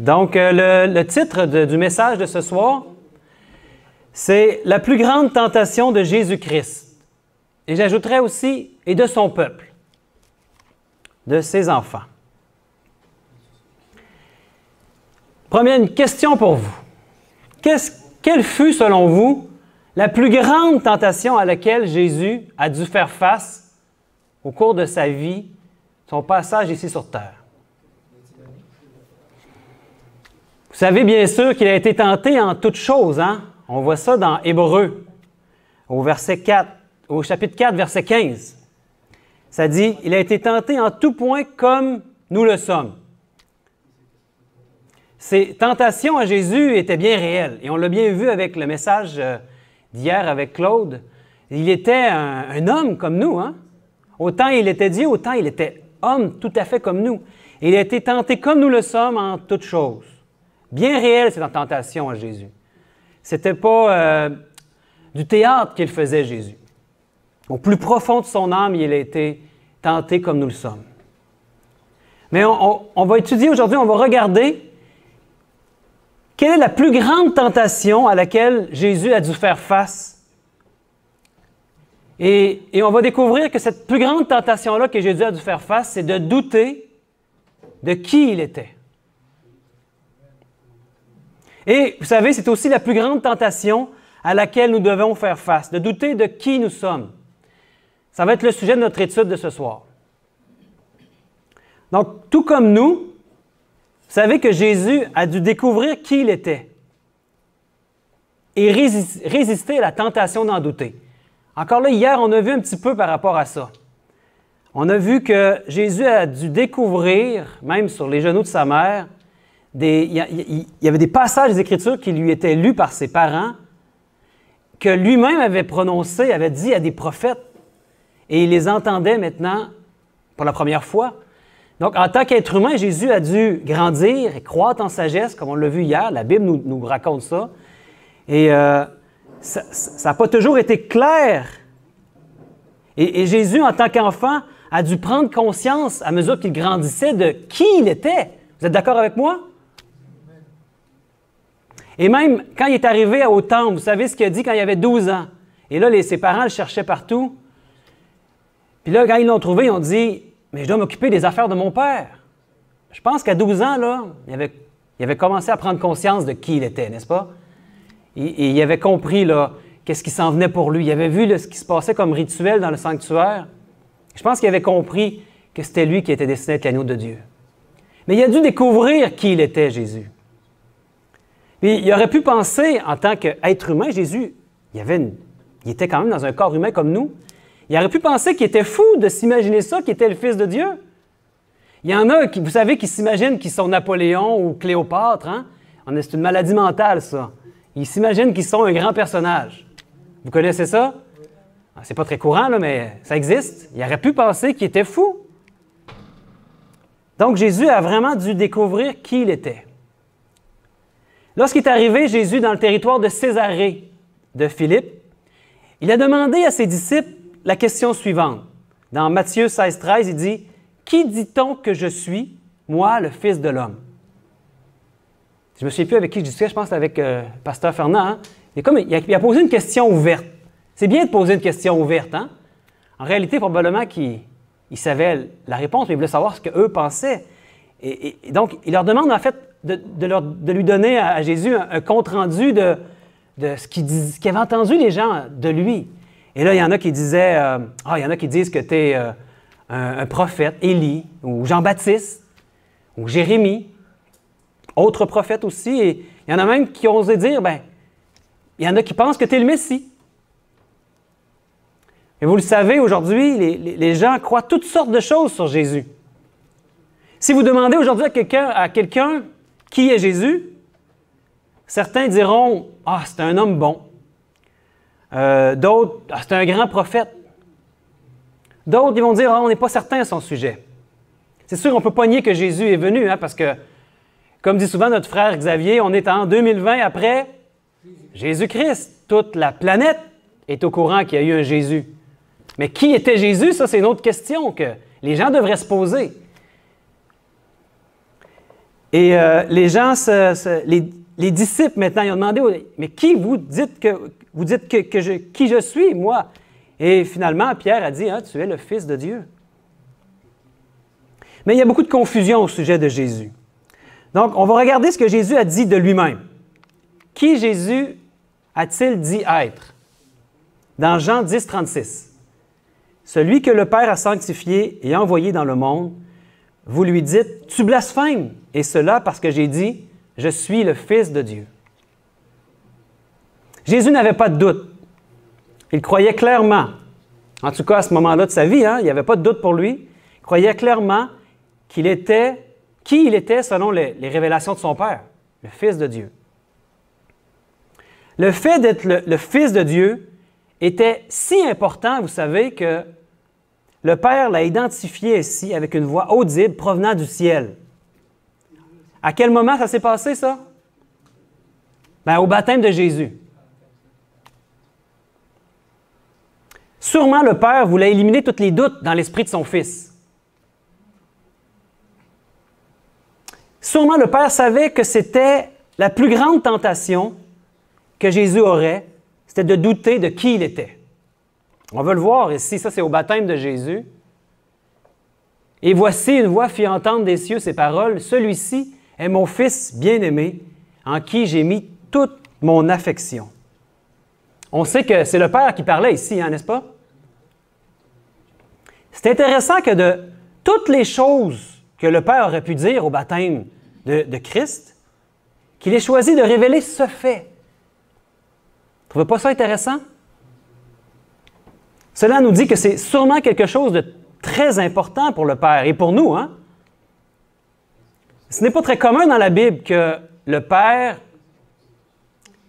Donc, le titre du message de ce soir, c'est « La plus grande tentation de Jésus-Christ ». Et j'ajouterais aussi « et de son peuple », de ses enfants. Première question pour vous. Quelle fut, selon vous, la plus grande tentation à laquelle Jésus a dû faire face au cours de sa vie, son passage ici sur terre? Vous savez bien sûr qu'il a été tenté en toutes choses, hein? On voit ça dans Hébreux, au chapitre 4, verset 15. Ça dit, il a été tenté en tout point comme nous le sommes. Ces tentations à Jésus étaient bien réelles, et on l'a bien vu avec le message d'hier avec Claude. Il était un homme comme nous, hein? Autant il était Dieu, autant il était homme tout à fait comme nous. Et il a été tenté comme nous le sommes en toutes choses. Bien réel, cette tentation à Jésus. C'était pas du théâtre qu'il faisait, Jésus. Au plus profond de son âme, il a été tenté comme nous le sommes. Mais on va étudier aujourd'hui, on va regarder quelle est la plus grande tentation à laquelle Jésus a dû faire face. Et on va découvrir que cette plus grande tentation-là que Jésus a dû faire face, c'est de douter de qui il était. Et vous savez, c'est aussi la plus grande tentation à laquelle nous devons faire face, de douter de qui nous sommes. Ça va être le sujet de notre étude de ce soir. Donc, tout comme nous, vous savez que Jésus a dû découvrir qui il était et résister à la tentation d'en douter. Encore là, hier, on a vu un petit peu par rapport à ça. On a vu que Jésus a dû découvrir, même sur les genoux de sa mère, il y avait des passages des Écritures qui lui étaient lus par ses parents, que lui-même avait prononcés, avait dit à des prophètes, et il les entendait maintenant pour la première fois. Donc, en tant qu'être humain, Jésus a dû grandir et croître en sagesse, comme on l'a vu hier, la Bible nous raconte ça. Et ça n'a pas toujours été clair. Et Jésus, en tant qu'enfant, a dû prendre conscience, à mesure qu'il grandissait, de qui il était. Vous êtes d'accord avec moi? Et même quand il est arrivé au temple, vous savez ce qu'il a dit quand il avait 12 ans. Et là, ses parents le cherchaient partout. Puis là, quand ils l'ont trouvé, ils ont dit « Mais je dois m'occuper des affaires de mon père. » Je pense qu'à 12 ans, là, il avait commencé à prendre conscience de qui il était, n'est-ce pas? Et il avait compris là, qu'est-ce qui s'en venait pour lui. Il avait vu là, ce qui se passait comme rituel dans le sanctuaire. Je pense qu'il avait compris que c'était lui qui était destiné à être l'agneau de Dieu. Mais il a dû découvrir qui il était, Jésus. Puis il aurait pu penser, en tant qu'être humain, Jésus, il était quand même dans un corps humain comme nous. Il aurait pu penser qu'il était fou de s'imaginer ça, qu'il était le Fils de Dieu. Il y en a, vous savez, qui s'imaginent qu'ils sont Napoléon ou Cléopâtre. Hein? C'est une maladie mentale, ça. Ils s'imaginent qu'ils sont un grand personnage. Vous connaissez ça? C'est pas très courant, là, mais ça existe. Il aurait pu penser qu'il était fou. Donc, Jésus a vraiment dû découvrir qui il était. Lorsqu'il est arrivé, Jésus, dans le territoire de Césarée de Philippe, il a demandé à ses disciples la question suivante. Dans Matthieu 16, 13, il dit « Qui dit-on que je suis, moi, le Fils de l'homme? » Je ne me souviens plus avec qui je discutais, je pense que c'était avec le pasteur Fernand. Hein? Il a posé une question ouverte. C'est bien de poser une question ouverte. Hein? En réalité, probablement qu'il savait la réponse, mais il voulait savoir ce qu'eux pensaient. Et donc, il leur demande en fait de lui donner à Jésus un compte-rendu de ce qu'avaient entendu les gens de lui. Et là, il y en a qui disaient, il y en a qui disent que tu es un prophète, Élie, ou Jean-Baptiste, ou Jérémie, autre prophète aussi. Et il y en a même qui ont osé dire, il y en a qui pensent que tu es le Messie. Et vous le savez, aujourd'hui, les gens croient toutes sortes de choses sur Jésus. Si vous demandez aujourd'hui à quelqu'un qui est Jésus, certains diront « Ah, c'est un homme bon ». D'autres « Ah, c'est un grand prophète ». D'autres, ils vont dire « Ah, on n'est pas certain à son sujet ». C'est sûr, on ne peut pas nier que Jésus est venu, hein, parce que, comme dit souvent notre frère Xavier, on est en 2020 après Jésus-Christ. Toute la planète est au courant qu'il y a eu un Jésus. Mais qui était Jésus? Ça, c'est une autre question que les gens devraient se poser. Et les gens, les disciples maintenant, ils ont demandé, mais qui vous dites qui je suis, moi? Et finalement, Pierre a dit, hein, tu es le Fils de Dieu. Mais il y a beaucoup de confusion au sujet de Jésus. Donc, on va regarder ce que Jésus a dit de lui-même. Qui Jésus a-t-il dit être? Dans Jean 10, 36. Celui que le Père a sanctifié et envoyé dans le monde, vous lui dites, tu blasphèmes, et cela parce que j'ai dit, je suis le Fils de Dieu. Jésus n'avait pas de doute. Il croyait clairement, en tout cas à ce moment-là de sa vie, hein, il n'y avait pas de doute pour lui, il croyait clairement qui il était selon les révélations de son Père, le Fils de Dieu. Le fait d'être le Fils de Dieu était si important, vous savez, que le Père l'a identifié ici avec une voix audible provenant du ciel. À quel moment ça s'est passé, ça? Bien, au baptême de Jésus. Sûrement, le Père voulait éliminer tous les doutes dans l'esprit de son Fils. Sûrement, le Père savait que c'était la plus grande tentation que Jésus aurait, c'était de douter de qui il était. On va le voir ici, ça c'est au baptême de Jésus. Et voici une voix fit entendre des cieux ces paroles, celui-ci est mon Fils bien-aimé, en qui j'ai mis toute mon affection. On sait que c'est le Père qui parlait ici, hein, n'est-ce pas? C'est intéressant que de toutes les choses que le Père aurait pu dire au baptême de Christ, qu'il ait choisi de révéler ce fait. Vous ne trouvez pas ça intéressant? Cela nous dit que c'est sûrement quelque chose de très important pour le Père et pour nous, hein? Ce n'est pas très commun dans la Bible que le Père,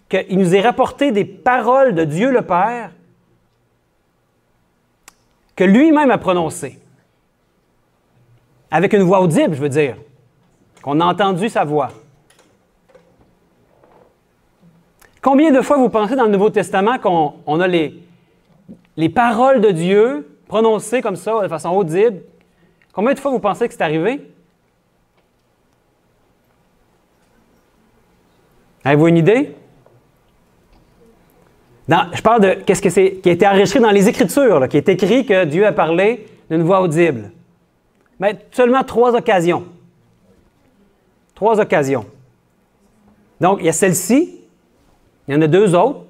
qu'il nous ait rapporté des paroles de Dieu le Père que lui-même a prononcées. Avec une voix audible, je veux dire, qu'on a entendu sa voix. Combien de fois vous pensez dans le Nouveau Testament qu'on a les paroles de Dieu prononcées comme ça, de façon audible? Combien de fois vous pensez que c'est arrivé? Avez-vous une idée? Je parle de qu'est-ce que c'est qui a été enregistré dans les Écritures, là, qui est écrit que Dieu a parlé d'une voix audible. Mais seulement 3 occasions. 3 occasions. Donc, il y a celle-ci, il y en a 2 autres,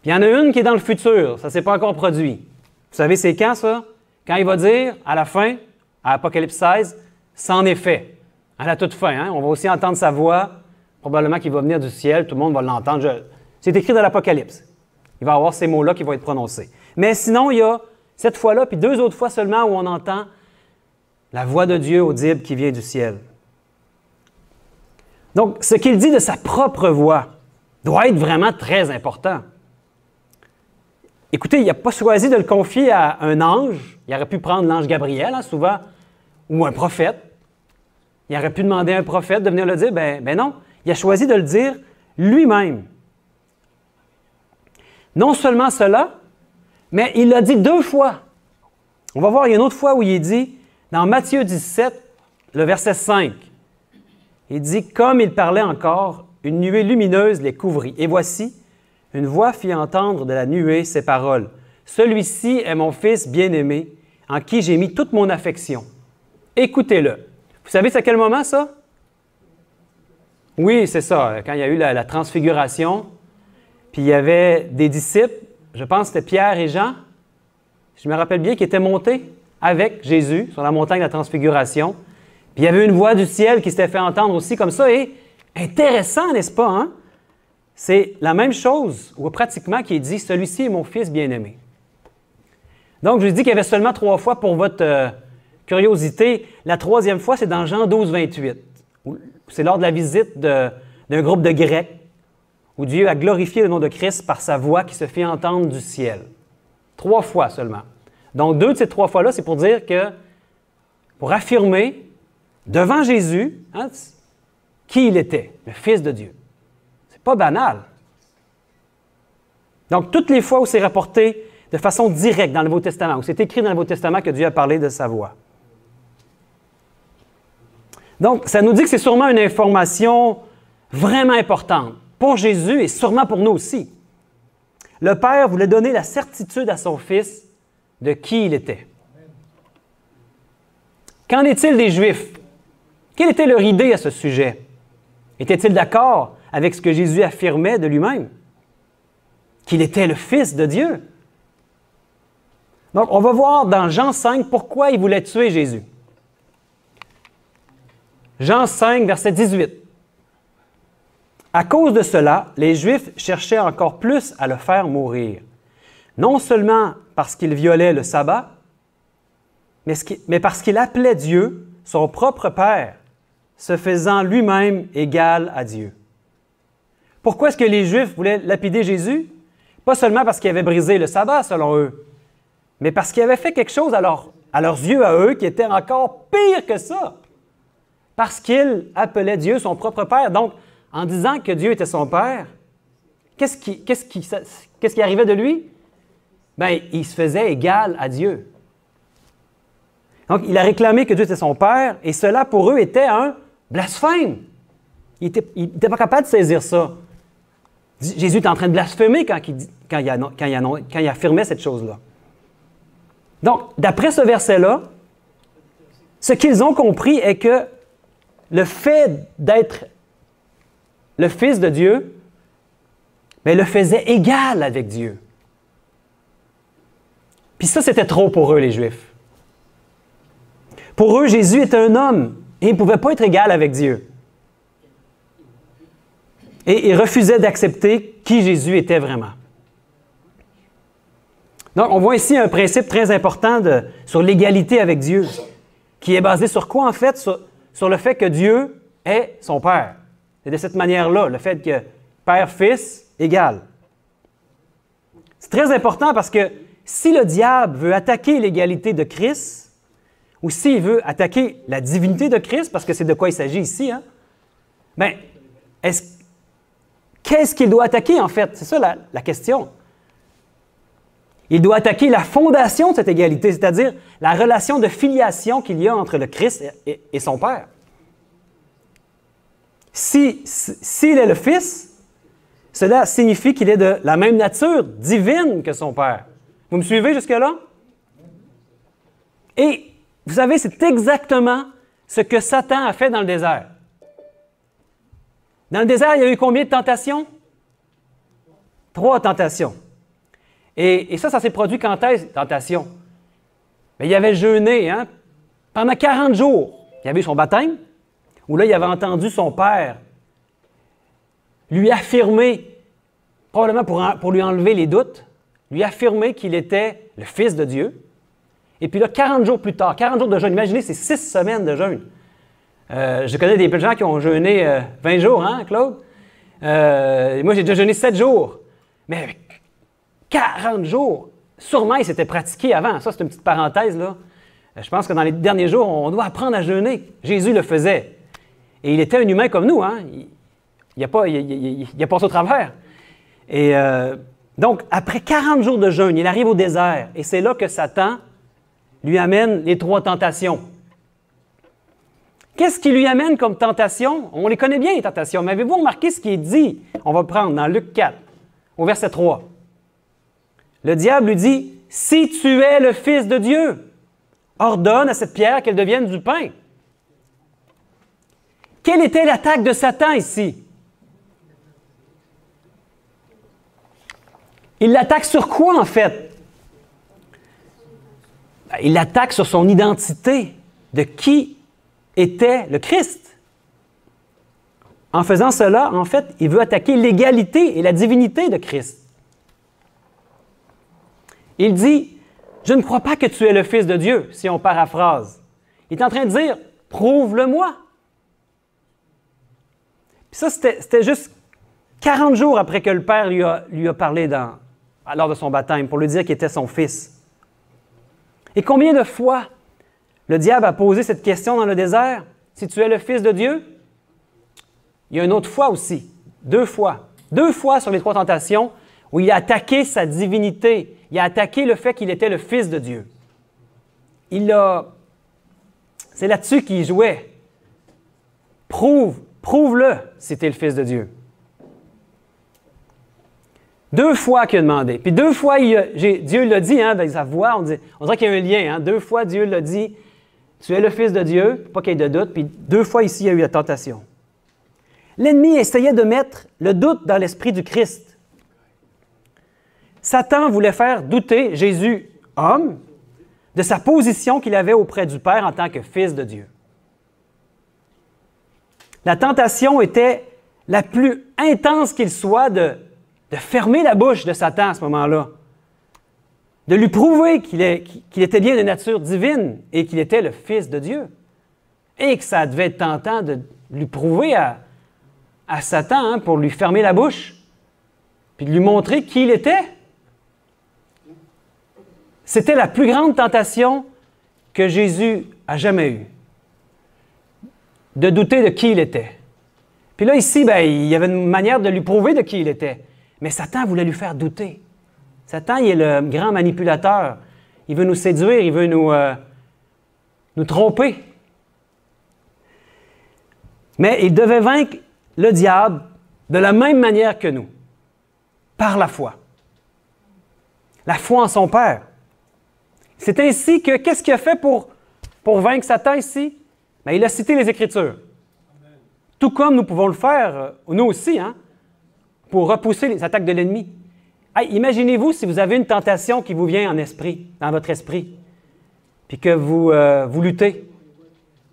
puis il y en a une qui est dans le futur, ça ne s'est pas encore produit. Vous savez, c'est quand ça? Quand il va dire, à la fin, à Apocalypse 16, c'en est fait. À la toute fin, hein? On va aussi entendre sa voix, probablement qu'il va venir du ciel, tout le monde va l'entendre. C'est écrit dans l'Apocalypse. Il va y avoir ces mots-là qui vont être prononcés. Mais sinon, il y a cette fois-là, puis 2 autres fois seulement où on entend la voix de Dieu audible qui vient du ciel. Donc, ce qu'il dit de sa propre voix doit être vraiment très important. Écoutez, il n'a pas choisi de le confier à un ange. Il aurait pu prendre l'ange Gabriel, hein, souvent, ou un prophète. Il aurait pu demander à un prophète de venir le dire. Ben non, il a choisi de le dire lui-même. Non seulement cela, mais il l'a dit 2 fois. On va voir, il y a une autre fois où il est dit, dans Matthieu 17, le verset 5, il dit, comme il parlait encore, une nuée lumineuse les couvrit. Et voici, une voix fit entendre de la nuée ces paroles. Celui-ci est mon Fils bien-aimé, en qui j'ai mis toute mon affection. Écoutez-le. Vous savez c'est à quel moment ça? Oui, c'est ça, quand il y a eu la transfiguration. Puis il y avait des disciples, je pense que c'était Pierre et Jean, je me rappelle bien, qui étaient montés avec Jésus sur la montagne de la Transfiguration. Puis il y avait une voix du ciel qui s'était fait entendre aussi comme ça. Et intéressant, n'est-ce pas? Hein? C'est la même chose, ou pratiquement, qui est dit « Celui-ci est mon Fils bien-aimé ». Donc, je vous dis qu'il y avait seulement 3 fois pour votre curiosité. La 3e fois, c'est dans Jean 12, 28. C'est lors de la visite d'un groupe de Grecs, où Dieu a glorifié le nom de Christ par sa voix qui se fit entendre du ciel. 3 fois seulement. Donc, 2 de ces 3 fois-là, c'est pour dire que, pour affirmer devant Jésus, hein, qui il était, le Fils de Dieu. C'est pas banal. Donc, toutes les fois où c'est rapporté de façon directe dans le Nouveau Testament, où c'est écrit dans le Nouveau Testament que Dieu a parlé de sa voix. Donc, ça nous dit que c'est sûrement une information vraiment importante pour Jésus et sûrement pour nous aussi. Le Père voulait donner la certitude à son Fils de qui il était. Qu'en est-il des Juifs? Quelle était leur idée à ce sujet? Étaient-ils d'accord avec ce que Jésus affirmait de lui-même? Qu'il était le Fils de Dieu? Donc, on va voir dans Jean 5 pourquoi il voulait tuer Jésus. Jean 5, verset 18. À cause de cela, les Juifs cherchaient encore plus à le faire mourir. Non seulement parce qu'il violait le sabbat, mais parce qu'il appelait Dieu son propre Père, se faisant lui-même égal à Dieu. Pourquoi est-ce que les Juifs voulaient lapider Jésus? Pas seulement parce qu'il avait brisé le sabbat, selon eux, mais parce qu'il avait fait quelque chose à leurs yeux, à eux, qui était encore pire que ça. Parce qu'il appelait Dieu son propre Père. Donc, en disant que Dieu était son Père, qu'est-ce qui arrivait de lui? Bien, il se faisait égal à Dieu. Donc, il a réclamé que Dieu était son Père, et cela, pour eux, était un blasphème. Il n'était pas capable de saisir ça. Jésus est en train de blasphémer quand il affirmait cette chose-là. Donc, d'après ce verset-là, ce qu'ils ont compris est que le fait d'être le Fils de Dieu, bien, le faisait égal avec Dieu. Puis ça, c'était trop pour eux, les Juifs. Pour eux, Jésus était un homme et il ne pouvait pas être égal avec Dieu. Et ils refusaient d'accepter qui Jésus était vraiment. Donc, on voit ici un principe très important sur l'égalité avec Dieu, qui est basé sur quoi, en fait? Sur le fait que Dieu est son Père. C'est de cette manière-là, le fait que Père-Fils égale. C'est très important parce que si le diable veut attaquer l'égalité de Christ, ou s'il veut attaquer la divinité de Christ, parce que c'est de quoi il s'agit ici, hein, bien, qu'est-ce qu'il doit attaquer, en fait? C'est ça la question. Il doit attaquer la fondation de cette égalité, c'est-à-dire la relation de filiation qu'il y a entre le Christ et son Père. S'il est le Fils, cela signifie qu'il est de la même nature divine que son Père. Vous me suivez jusque-là? Et vous savez, c'est exactement ce que Satan a fait dans le désert. Dans le désert, il y a eu combien de tentations? 3 tentations. Et ça s'est produit quand est-ce, tentation? Bien, il avait jeûné pendant 40 jours. Il y avait eu son baptême, où là, il avait entendu son père lui affirmer, probablement pour lui enlever les doutes, lui affirmer qu'il était le Fils de Dieu. Et puis là, 40 jours plus tard, 40 jours de jeûne, imaginez, c'est 6 semaines de jeûne. Je connais des gens qui ont jeûné 20 jours, hein, Claude? Moi, j'ai déjà jeûné 7 jours. Mais 40 jours, sûrement, il s'était pratiqué avant. Ça, c'est une petite parenthèse, là. Je pense que dans les derniers jours, on doit apprendre à jeûner. Jésus le faisait. Et il était un humain comme nous, hein? Il a passé au travers. Et donc, après 40 jours de jeûne, il arrive au désert. Et c'est là que Satan lui amène les 3 tentations. Qu'est-ce qui lui amène comme tentation? On les connaît bien, les tentations. Mais avez-vous remarqué ce qui est dit? On va le prendre dans Luc 4, au verset 3. Le diable lui dit, « Si tu es le Fils de Dieu, ordonne à cette pierre qu'elle devienne du pain. » Quelle était l'attaque de Satan ici? Il l'attaque sur quoi, en fait? Il l'attaque sur son identité de qui était le Christ. En faisant cela, en fait, il veut attaquer l'égalité et la divinité de Christ. Il dit, « Je ne crois pas que tu es le Fils de Dieu », si on paraphrase. Il est en train de dire, « Prouve-le-moi ». Puis ça, c'était juste 40 jours après que le Père lui a parlé lors de son baptême pour lui dire qu'il était son Fils. Et combien de fois le diable a posé cette question dans le désert? Si tu es le Fils de Dieu? Il y a une autre fois aussi, 2 fois. 2 fois sur les 3 tentations où il a attaqué sa divinité. Il a attaqué le fait qu'il était le Fils de Dieu. C'est là-dessus qu'il jouait. prouve-le si tu es le Fils de Dieu. 2 fois qu'il a demandé. Puis 2 fois, Dieu l'a dit, hein, avec sa voix, on dirait qu'il y a un lien. Hein. 2 fois, Dieu l'a dit, tu es le Fils de Dieu, pas qu'il y ait de doute. Puis 2 fois ici, il y a eu la tentation. L'ennemi essayait de mettre le doute dans l'esprit du Christ. Satan voulait faire douter Jésus, homme, de sa position qu'il avait auprès du Père en tant que Fils de Dieu. La tentation était la plus intense qu'il soit de fermer la bouche de Satan à ce moment-là, de lui prouver qu'il était bien de nature divine et qu'il était le Fils de Dieu. Et que ça devait être tentant de lui prouver à Satan hein, pour lui fermer la bouche, puis de lui montrer qui il était. C'était la plus grande tentation que Jésus a jamais eue, de douter de qui il était. Puis là, ici, il y avait une manière de lui prouver de qui il était. Mais Satan voulait lui faire douter. Satan, il est le grand manipulateur. Il veut nous séduire, il veut nous tromper. Mais il devait vaincre le diable de la même manière que nous, par la foi. La foi en son Père. C'est ainsi que, qu'est-ce qu'il a fait pour vaincre Satan ici? Bien, il a cité les Écritures. Amen. Tout comme nous pouvons le faire, nous aussi, hein, pour repousser les attaques de l'ennemi. Hey, imaginez-vous si vous avez une tentation qui vous vient en esprit, dans votre esprit, puis que vous luttez,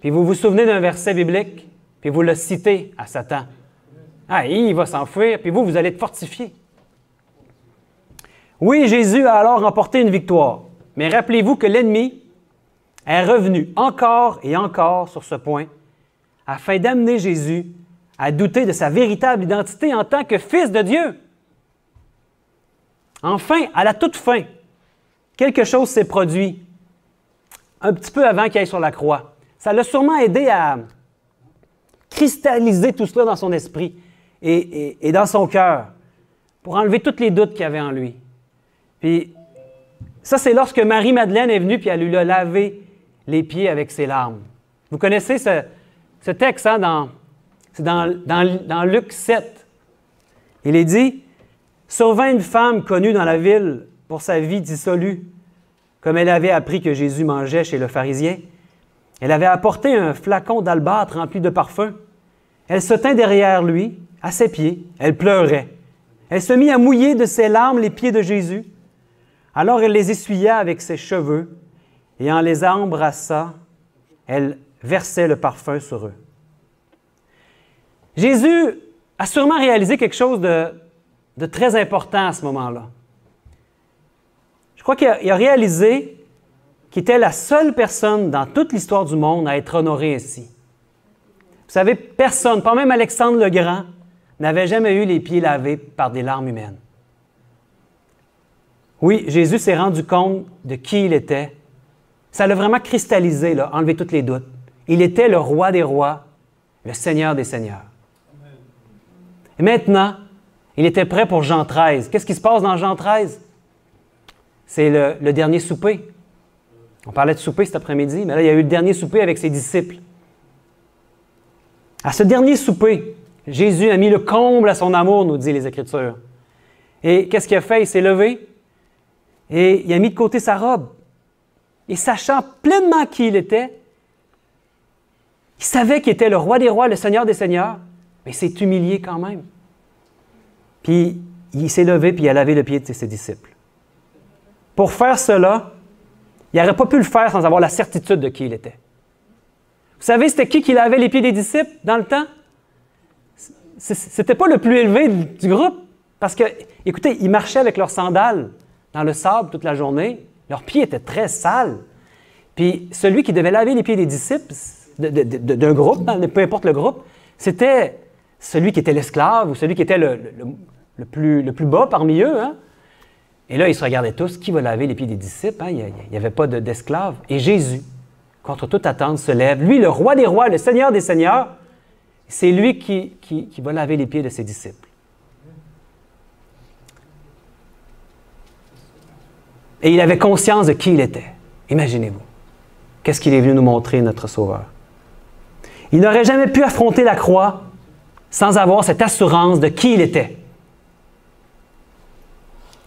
puis vous vous souvenez d'un verset biblique, puis vous le citez à Satan. Ah, il va s'enfuir, puis vous allez être fortifié. Oui, Jésus a alors remporté une victoire, mais rappelez-vous que l'ennemi est revenu encore et encore sur ce point, afin d'amener Jésus à douter de sa véritable identité en tant que Fils de Dieu. Enfin, à la toute fin, quelque chose s'est produit, un petit peu avant qu'il aille sur la croix. Ça l'a sûrement aidé à cristalliser tout cela dans son esprit et dans son cœur, pour enlever tous les doutes qu'il y avait en lui. Puis, ça, c'est lorsque Marie-Madeleine est venue, puis elle lui a lavé les pieds avec ses larmes. Vous connaissez ce texte, hein, c'est dans Luc 7. Il est dit, « Survint une femme connue dans la ville pour sa vie dissolue, comme elle avait appris que Jésus mangeait chez le pharisien. Elle avait apporté un flacon d'albâtre rempli de parfum. Elle se tint derrière lui, à ses pieds. Elle pleurait. Elle se mit à mouiller de ses larmes les pieds de Jésus. Alors elle les essuya avec ses cheveux, et en les embrassant, elle versait le parfum sur eux. » Jésus a sûrement réalisé quelque chose de très important à ce moment-là. Je crois qu'il a réalisé qu'il était la seule personne dans toute l'histoire du monde à être honorée ainsi. Vous savez, personne, pas même Alexandre le Grand, n'avait jamais eu les pieds lavés par des larmes humaines. Oui, Jésus s'est rendu compte de qui il était. Ça l'a vraiment cristallisé, là, enlevé tous les doutes. Il était le roi des rois, le Seigneur des seigneurs. Amen. Et maintenant, il était prêt pour Jean 13. Qu'est-ce qui se passe dans Jean 13? C'est le dernier souper. On parlait de souper cet après-midi, mais là, il y a eu le dernier souper avec ses disciples. À ce dernier souper, Jésus a mis le comble à son amour, nous dit les Écritures. Et qu'est-ce qu'il a fait? Il s'est levé et il a mis de côté sa robe. Et sachant pleinement qui il était, il savait qu'il était le roi des rois, le Seigneur des seigneurs, mais il s'est humilié quand même. Puis il s'est levé puis il a lavé le pied de ses disciples. Pour faire cela, il n'aurait pas pu le faire sans avoir la certitude de qui il était. Vous savez, c'était qui lavait les pieds des disciples dans le temps? C'était pas le plus élevé du groupe. Parce que, écoutez, ils marchaient avec leurs sandales dans le sable toute la journée. Leurs pieds étaient très sales. Puis celui qui devait laver les pieds des disciples d'un groupe, peu importe le groupe, c'était celui qui était l'esclave ou celui qui était le plus bas parmi eux. Hein? Et là, ils se regardaient tous. Qui va laver les pieds des disciples? Hein? Il n'y avait pas d'esclaves. Et Jésus, contre toute attente, se lève. Lui, le roi des rois, le Seigneur des seigneurs, c'est lui qui va laver les pieds de ses disciples. Et il avait conscience de qui il était. Imaginez-vous. Qu'est-ce qu'il est venu nous montrer, notre Sauveur? Il n'aurait jamais pu affronter la croix sans avoir cette assurance de qui il était.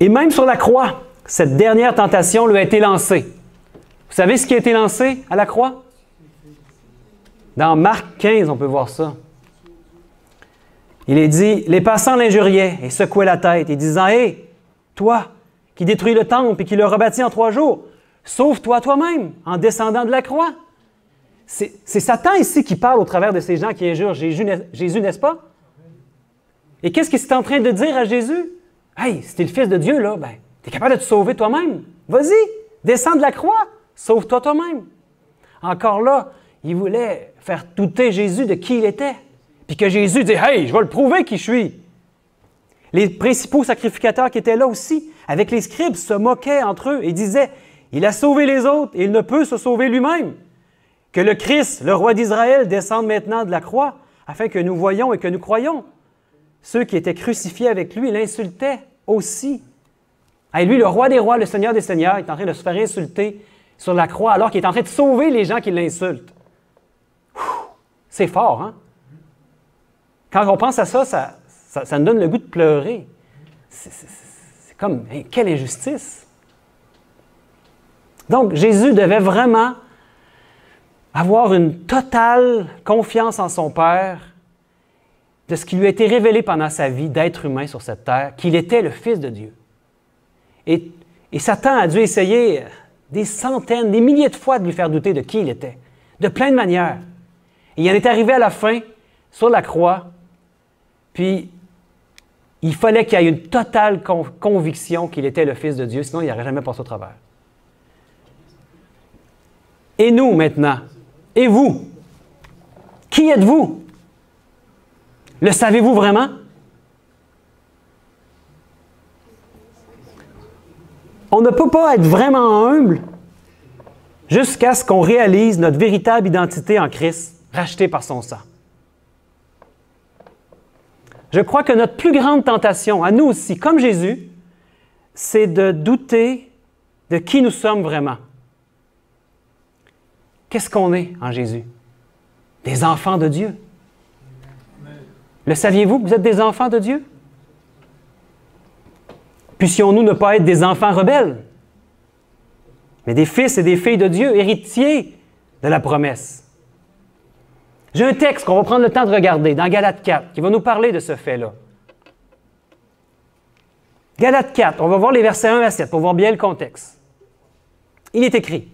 Et même sur la croix, cette dernière tentation lui a été lancée. Vous savez ce qui a été lancé à la croix? Dans Marc 15, on peut voir ça. Il est dit, les passants l'injuriaient et secouaient la tête et disant, « Hé, toi qui détruis le temple et qui le rebâtis en 3 jours, sauve-toi toi-même en descendant de la croix. » C'est Satan ici qui parle au travers de ces gens qui injurent Jésus, n'est-ce pas? Et qu'est-ce qu'il est en train de dire à Jésus? « Hey, si tu es le Fils de Dieu, là, ben, tu es capable de te sauver toi-même. Vas-y, descends de la croix, sauve-toi toi-même. » Encore là, il voulait faire douter Jésus de qui il était. Puis que Jésus dit, « Hey, je vais le prouver qui je suis. » Les principaux sacrificateurs qui étaient là aussi, avec les scribes, se moquaient entre eux et disaient, « Il a sauvé les autres et il ne peut se sauver lui-même. Que le Christ, le roi d'Israël, descende maintenant de la croix, afin que nous voyions et que nous croyions. » Ceux qui étaient crucifiés avec lui l'insultaient aussi. Et lui, le roi des rois, le Seigneur des seigneurs, est en train de se faire insulter sur la croix alors qu'il est en train de sauver les gens qui l'insultent. C'est fort, hein? Quand on pense à ça, ça nous donne le goût de pleurer. C'est comme, hey, quelle injustice! Donc, Jésus devait vraiment avoir une totale confiance en son Père, de ce qui lui a été révélé pendant sa vie d'être humain sur cette terre, qu'il était le Fils de Dieu. Et Satan a dû essayer des centaines, des milliers de fois de lui faire douter de qui il était, de plein de manières. Et il en est arrivé à la fin, sur la croix, puis il fallait qu'il y ait une totale conviction qu'il était le Fils de Dieu, sinon il n'aurait jamais passé au travers. Et nous, maintenant, et vous, qui êtes-vous? Le savez-vous vraiment? On ne peut pas être vraiment humble jusqu'à ce qu'on réalise notre véritable identité en Christ, rachetée par son sang. Je crois que notre plus grande tentation, à nous aussi, comme Jésus, c'est de douter de qui nous sommes vraiment. Qu'est-ce qu'on est en Jésus? Des enfants de Dieu. Le saviez-vous que vous êtes des enfants de Dieu? Puissions-nous ne pas être des enfants rebelles, mais des fils et des filles de Dieu, héritiers de la promesse. J'ai un texte qu'on va prendre le temps de regarder dans Galates 4 qui va nous parler de ce fait-là. Galates 4, on va voir les versets 1 à 7 pour voir bien le contexte. Il est écrit.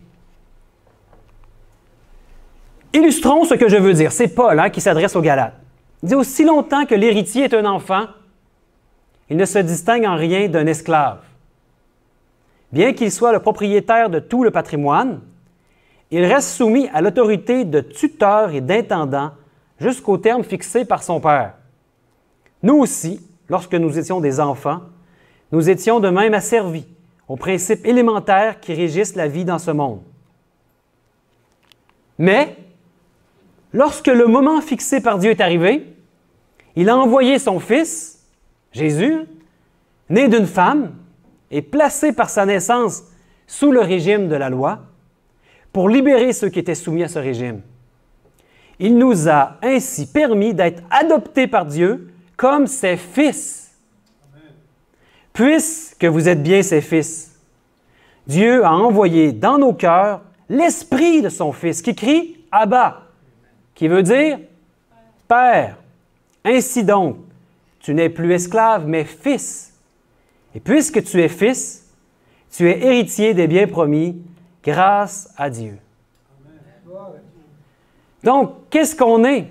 Illustrons ce que je veux dire. C'est Paul qui s'adresse aux Galates. Il dit, aussi longtemps que l'héritier est un enfant, il ne se distingue en rien d'un esclave. Bien qu'il soit le propriétaire de tout le patrimoine, il reste soumis à l'autorité de tuteur et d'intendant jusqu'au terme fixé par son père. Nous aussi, lorsque nous étions des enfants, nous étions de même asservis aux principes élémentaires qui régissent la vie dans ce monde. Mais, lorsque le moment fixé par Dieu est arrivé, il a envoyé son Fils, Jésus, né d'une femme et placé par sa naissance sous le régime de la loi, pour libérer ceux qui étaient soumis à ce régime. Il nous a ainsi permis d'être adoptés par Dieu comme ses fils. Puisque vous êtes bien ses fils, Dieu a envoyé dans nos cœurs l'esprit de son Fils qui crie « Abba », qui veut dire « Père ». Ainsi donc, tu n'es plus esclave, mais fils. Et puisque tu es fils, tu es héritier des biens promis grâce à Dieu. Donc, qu'est-ce qu'on est?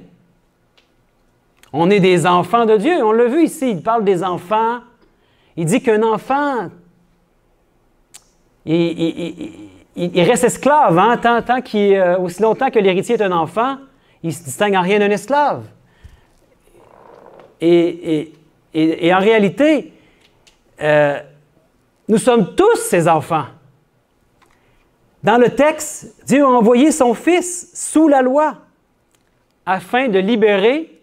On est des enfants de Dieu. On l'a vu ici, il parle des enfants. Il dit qu'un enfant, il reste esclave, hein, aussi longtemps que l'héritier est un enfant, il ne se distingue en rien d'un esclave. Et en réalité, nous sommes tous ses enfants. Dans le texte, Dieu a envoyé son Fils sous la loi afin de libérer,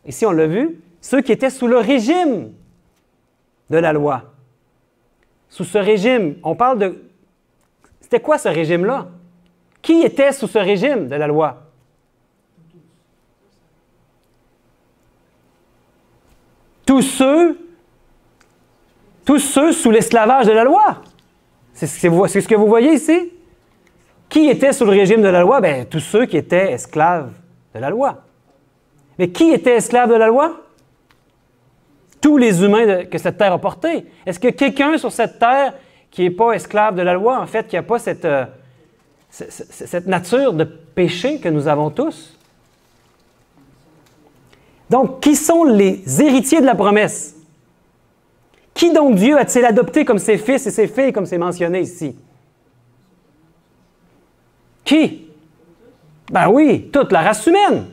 ici on l'a vu, ceux qui étaient sous le régime de la loi. Sous ce régime, on parle de... C'était quoi ce régime-là? Qui était sous ce régime de la loi? ceux sous l'esclavage de la loi. C'est ce que vous voyez ici. Qui était sous le régime de la loi? Bien, tous ceux qui étaient esclaves de la loi. Mais qui était esclave de la loi? Tous les humains que cette terre a portés. Est-ce que quelqu'un sur cette terre qui n'est pas esclave de la loi, en fait, qui n'a pas cette nature de péché que nous avons tous? Donc, qui sont les héritiers de la promesse? Qui donc Dieu a-t-il adopté comme ses fils et ses filles, comme c'est mentionné ici? Qui? Ben oui, toute la race humaine.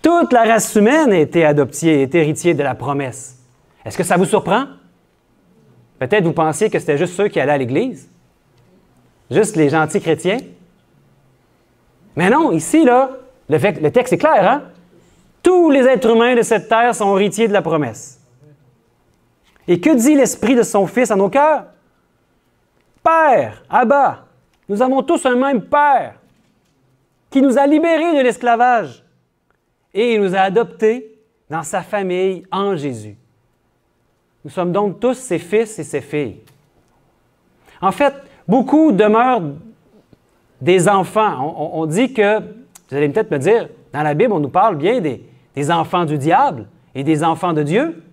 Toute la race humaine a été adoptée, est héritier de la promesse. Est-ce que ça vous surprend? Peut-être vous pensiez que c'était juste ceux qui allaient à l'Église. Juste les gentils chrétiens. Mais non, ici, là, le texte est clair, hein? Tous les êtres humains de cette terre sont héritiers de la promesse. Et que dit l'Esprit de son Fils à nos cœurs? Père, Abba, nous avons tous un même Père qui nous a libérés de l'esclavage et il nous a adoptés dans sa famille en Jésus. Nous sommes donc tous ses fils et ses filles. En fait, beaucoup demeurent des enfants. On dit que, vous allez peut-être me dire, dans la Bible, on nous parle bien des enfants du diable et des enfants de Dieu.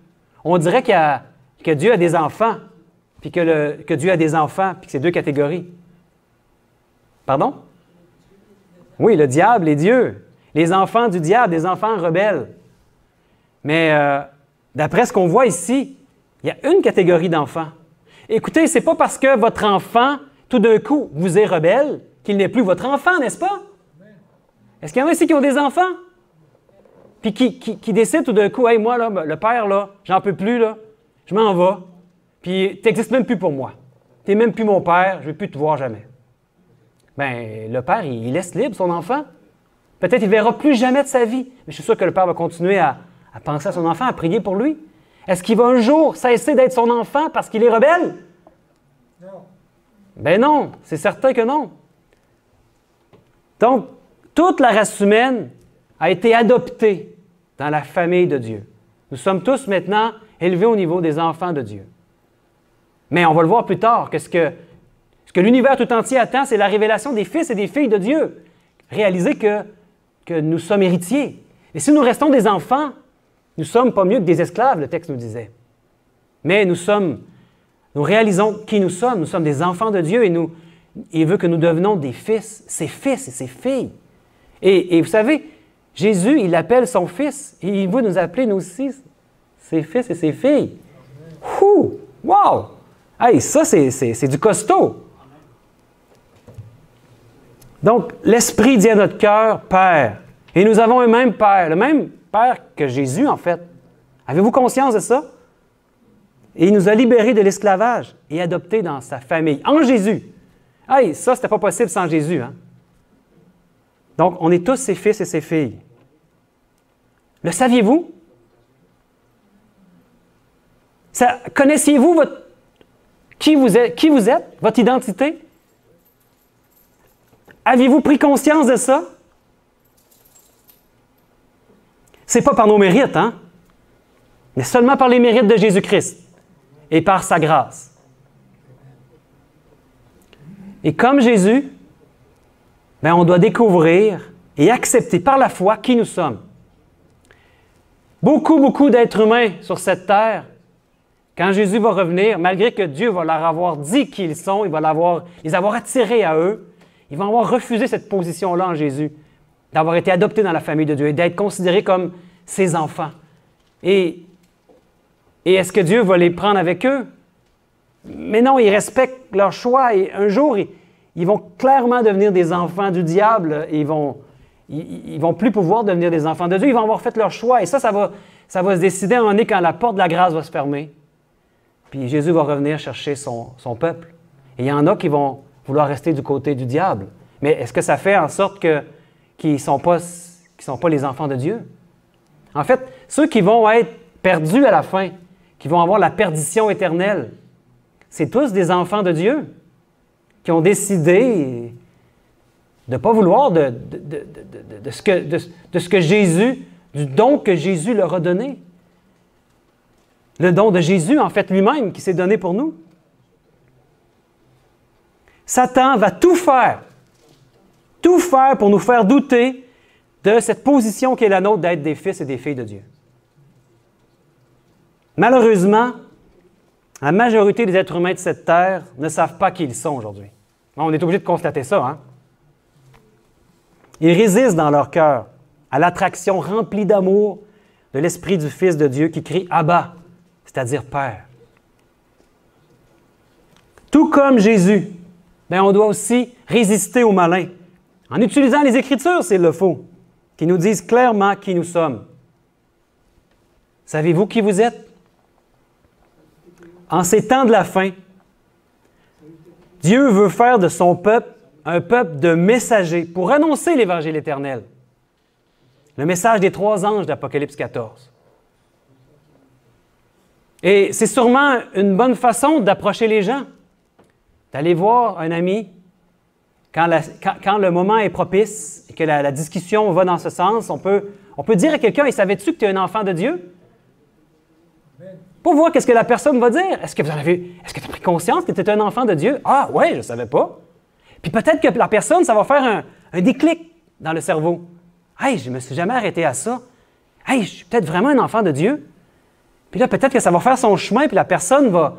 On dirait que Dieu a des enfants, puis que Dieu a des enfants, puis que c'est deux catégories. Pardon? Oui, le diable et Dieu. Les enfants du diable, des enfants rebelles. Mais d'après ce qu'on voit ici, il y a une catégorie d'enfants. Écoutez, ce n'est pas parce que votre enfant, tout d'un coup, vous est rebelle, qu'il n'est plus votre enfant, n'est-ce pas? Est-ce qu'il y en a ici qui ont des enfants? Puis qui décident tout d'un coup, « Hey, moi, là, le père, là, j'en peux plus, là, je m'en vais, puis tu n'existes même plus pour moi. Tu n'es même plus mon père, je ne vais plus te voir jamais. » Bien, le père, il laisse libre son enfant. Peut-être qu'il ne verra plus jamais de sa vie, mais je suis sûr que le père va continuer à penser à son enfant, à prier pour lui. Est-ce qu'il va un jour cesser d'être son enfant parce qu'il est rebelle? Non. Ben non, c'est certain que non. Donc, toute la race humaine a été adoptée dans la famille de Dieu. Nous sommes tous maintenant élevés au niveau des enfants de Dieu. Mais on va le voir plus tard, que ce que l'univers tout entier attend, c'est la révélation des fils et des filles de Dieu. Réaliser que nous sommes héritiers. Et si nous restons des enfants, nous ne sommes pas mieux que des esclaves, le texte nous disait. Mais nous réalisons qui nous sommes des enfants de Dieu et il veut que nous devenions des fils, ses fils et ses filles. Et vous savez, Jésus, il appelle son fils et il veut nous appeler nous aussi ses fils et ses filles. Ouh! Wow! Hey, ça, c'est du costaud. Donc, l'Esprit dit à notre cœur, Père. Et nous avons un même Père, le même Père que Jésus, en fait. Avez-vous conscience de ça? Et il nous a libérés de l'esclavage et adoptés dans sa famille, en Jésus. Hey, ça, c'était pas possible sans Jésus, hein? Donc, on est tous ses fils et ses filles. Le saviez-vous? Connaissiez-vous qui vous êtes, votre identité? Avez-vous pris conscience de ça? Ce n'est pas par nos mérites, hein? Mais seulement par les mérites de Jésus-Christ et par sa grâce. Et comme Jésus, on doit découvrir et accepter par la foi qui nous sommes. Beaucoup d'êtres humains sur cette terre, quand Jésus va revenir, malgré que Dieu va leur avoir dit qui ils sont, il va les avoir attirés à eux, ils vont avoir refusé cette position-là en Jésus, d'avoir été adoptés dans la famille de Dieu et d'être considérés comme ses enfants. Et est-ce que Dieu va les prendre avec eux? Mais non, ils respectent leur choix et un jour, ils vont clairement devenir des enfants du diable et ils vont plus pouvoir devenir des enfants de Dieu. Ils vont avoir fait leur choix et ça va se décider à un moment donné quand la porte de la grâce va se fermer. Puis Jésus va revenir chercher son peuple. Et il y en a qui vont vouloir rester du côté du diable. Mais est-ce que ça fait en sorte qu'ils ne sont pas les enfants de Dieu? En fait, ceux qui vont être perdus à la fin, qui vont avoir la perdition éternelle, c'est tous des enfants de Dieu qui ont décidé de ne pas vouloir de ce que Jésus du don que Jésus leur a donné. Le don de Jésus, en fait, lui-même, qui s'est donné pour nous. Satan va tout faire pour nous faire douter de cette position qui est la nôtre d'être des fils et des filles de Dieu. Malheureusement, la majorité des êtres humains de cette terre ne savent pas qui ils sont aujourd'hui. On est obligé de constater ça, hein? Ils résistent dans leur cœur à l'attraction remplie d'amour de l'Esprit du Fils de Dieu qui crie « Abba », c'est-à-dire « Père ». Tout comme Jésus, on doit aussi résister au malin, en utilisant les Écritures s'il le faut, qui nous disent clairement qui nous sommes. Savez-vous qui vous êtes? En ces temps de la fin, Dieu veut faire de son peuple un peuple de messagers pour annoncer l'Évangile éternel. Le message des 3 anges d'Apocalypse 14. Et c'est sûrement une bonne façon d'approcher les gens, d'aller voir un ami quand le moment est propice et que la discussion va dans ce sens. On peut dire à quelqu'un « Savais-tu que tu es un enfant de Dieu? » Pour voir qu'est-ce que la personne va dire. Est-ce que tu as pris conscience que tu es un enfant de Dieu? Ah, ouais, je ne savais pas. Puis peut-être que la personne, ça va faire un déclic dans le cerveau. Hey, je ne me suis jamais arrêté à ça. Hey, je suis peut-être vraiment un enfant de Dieu. Puis là, peut-être que ça va faire son chemin, puis la personne va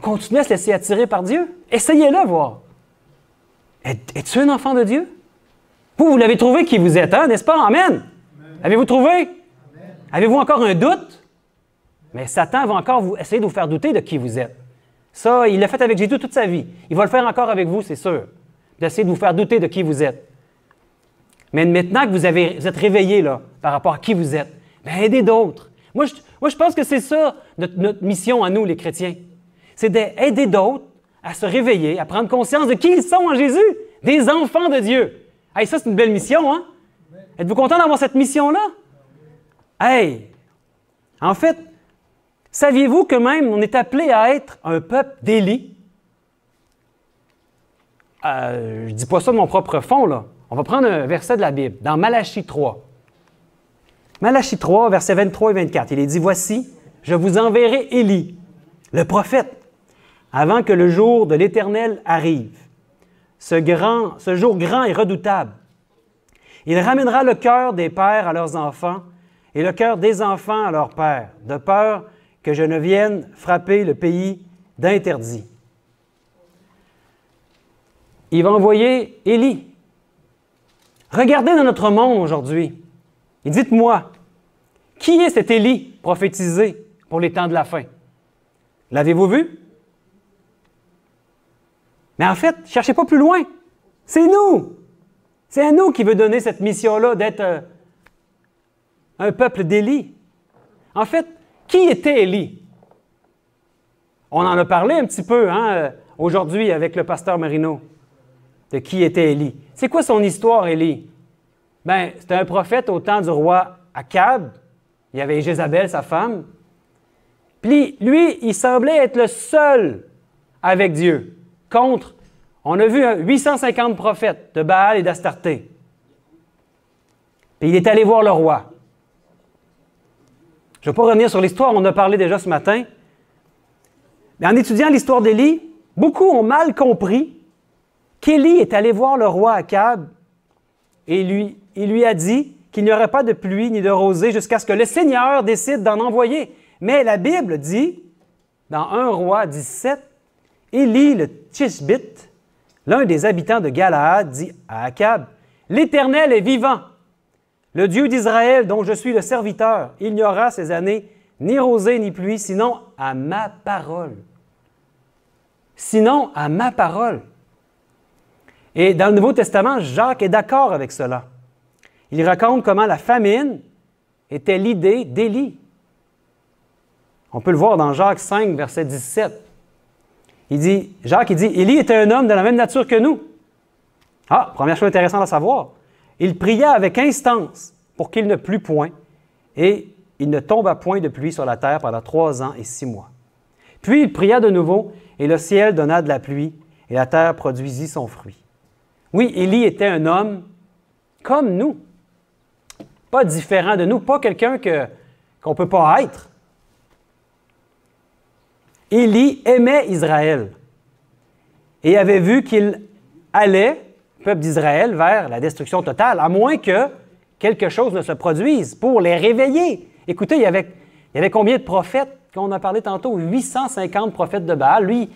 continuer à se laisser attirer par Dieu. Essayez-le, voir. Es-tu un enfant de Dieu? Vous l'avez trouvé qui vous êtes, hein, n'est-ce pas? Amen. Avez-vous trouvé? Avez-vous encore un doute? Mais Satan va encore essayer de vous faire douter de qui vous êtes. Ça, il l'a fait avec Jésus toute sa vie. Il va le faire encore avec vous, c'est sûr. D'essayer de vous faire douter de qui vous êtes. Mais maintenant que vous êtes réveillés là, par rapport à qui vous êtes, aidez d'autres. Moi, je pense que c'est ça notre mission à nous, les chrétiens. C'est d'aider d'autres à se réveiller, à prendre conscience de qui ils sont en Jésus, des enfants de Dieu. Hey, ça, c'est une belle mission, hein? Êtes-vous content d'avoir cette mission-là? Hey! En fait, saviez-vous que même on est appelé à être un peuple d'Élie? Je ne dis pas ça de mon propre fond, là. On va prendre un verset de la Bible, dans Malachie 3. Malachie 3, versets 23 et 24. Il est dit, « Voici, je vous enverrai Élie, le prophète, avant que le jour de l'Éternel arrive. Ce jour grand et redoutable. Il ramènera le cœur des pères à leurs enfants et le cœur des enfants à leurs pères, de peur que je ne vienne frapper le pays d'interdit. » Il va envoyer Élie. Regardez dans notre monde aujourd'hui. Et dites-moi, qui est cet Élie prophétisé pour les temps de la fin? L'avez-vous vu? Mais en fait, ne cherchez pas plus loin. C'est nous. C'est à nous qui veut donner cette mission-là d'être un peuple d'Élie. En fait, qui était Élie? On en a parlé un petit peu aujourd'hui avec le pasteur Marino, de qui était Élie. C'est quoi son histoire, Élie? C'était un prophète au temps du roi Akab. Il y avait Jézabel, sa femme. Puis lui, il semblait être le seul avec Dieu. On a vu 850 prophètes de Baal et d'Astarté. Puis il est allé voir le roi. Je ne vais pas revenir sur l'histoire, on en a parlé déjà ce matin. Mais en étudiant l'histoire d'Élie, beaucoup ont mal compris qu'Élie est allé voir le roi Akab et il lui a dit qu'il n'y aurait pas de pluie ni de rosée jusqu'à ce que le Seigneur décide d'en envoyer. Mais la Bible dit, dans 1 Roi 17, Élie le Tishbite, l'un des habitants de Galaad, dit à Akab, « L'Éternel est vivant, le Dieu d'Israël dont je suis le serviteur. Il n'y aura ces années ni rosée ni pluie, sinon à ma parole. » Sinon à ma parole. Et dans le Nouveau Testament, Jacques est d'accord avec cela. Il raconte comment la famine était l'idée d'Élie. On peut le voir dans Jacques 5, verset 17. Jacques dit, « Élie était un homme de la même nature que nous. » Ah, première chose intéressante à savoir. Il pria avec instance pour qu'il ne plût point, et il ne tomba point de pluie sur la terre pendant 3 ans et 6 mois. Puis il pria de nouveau, et le ciel donna de la pluie, et la terre produisit son fruit. Oui, Élie était un homme comme nous. pas différent de nous, pas quelqu'un qu'on ne peut pas être. Élie aimait Israël et avait vu qu'il allait, le peuple d'Israël, vers la destruction totale, à moins que quelque chose ne se produise pour les réveiller. Écoutez, il y avait combien de prophètes qu'on a parlé tantôt? 850 prophètes de Baal. Lui,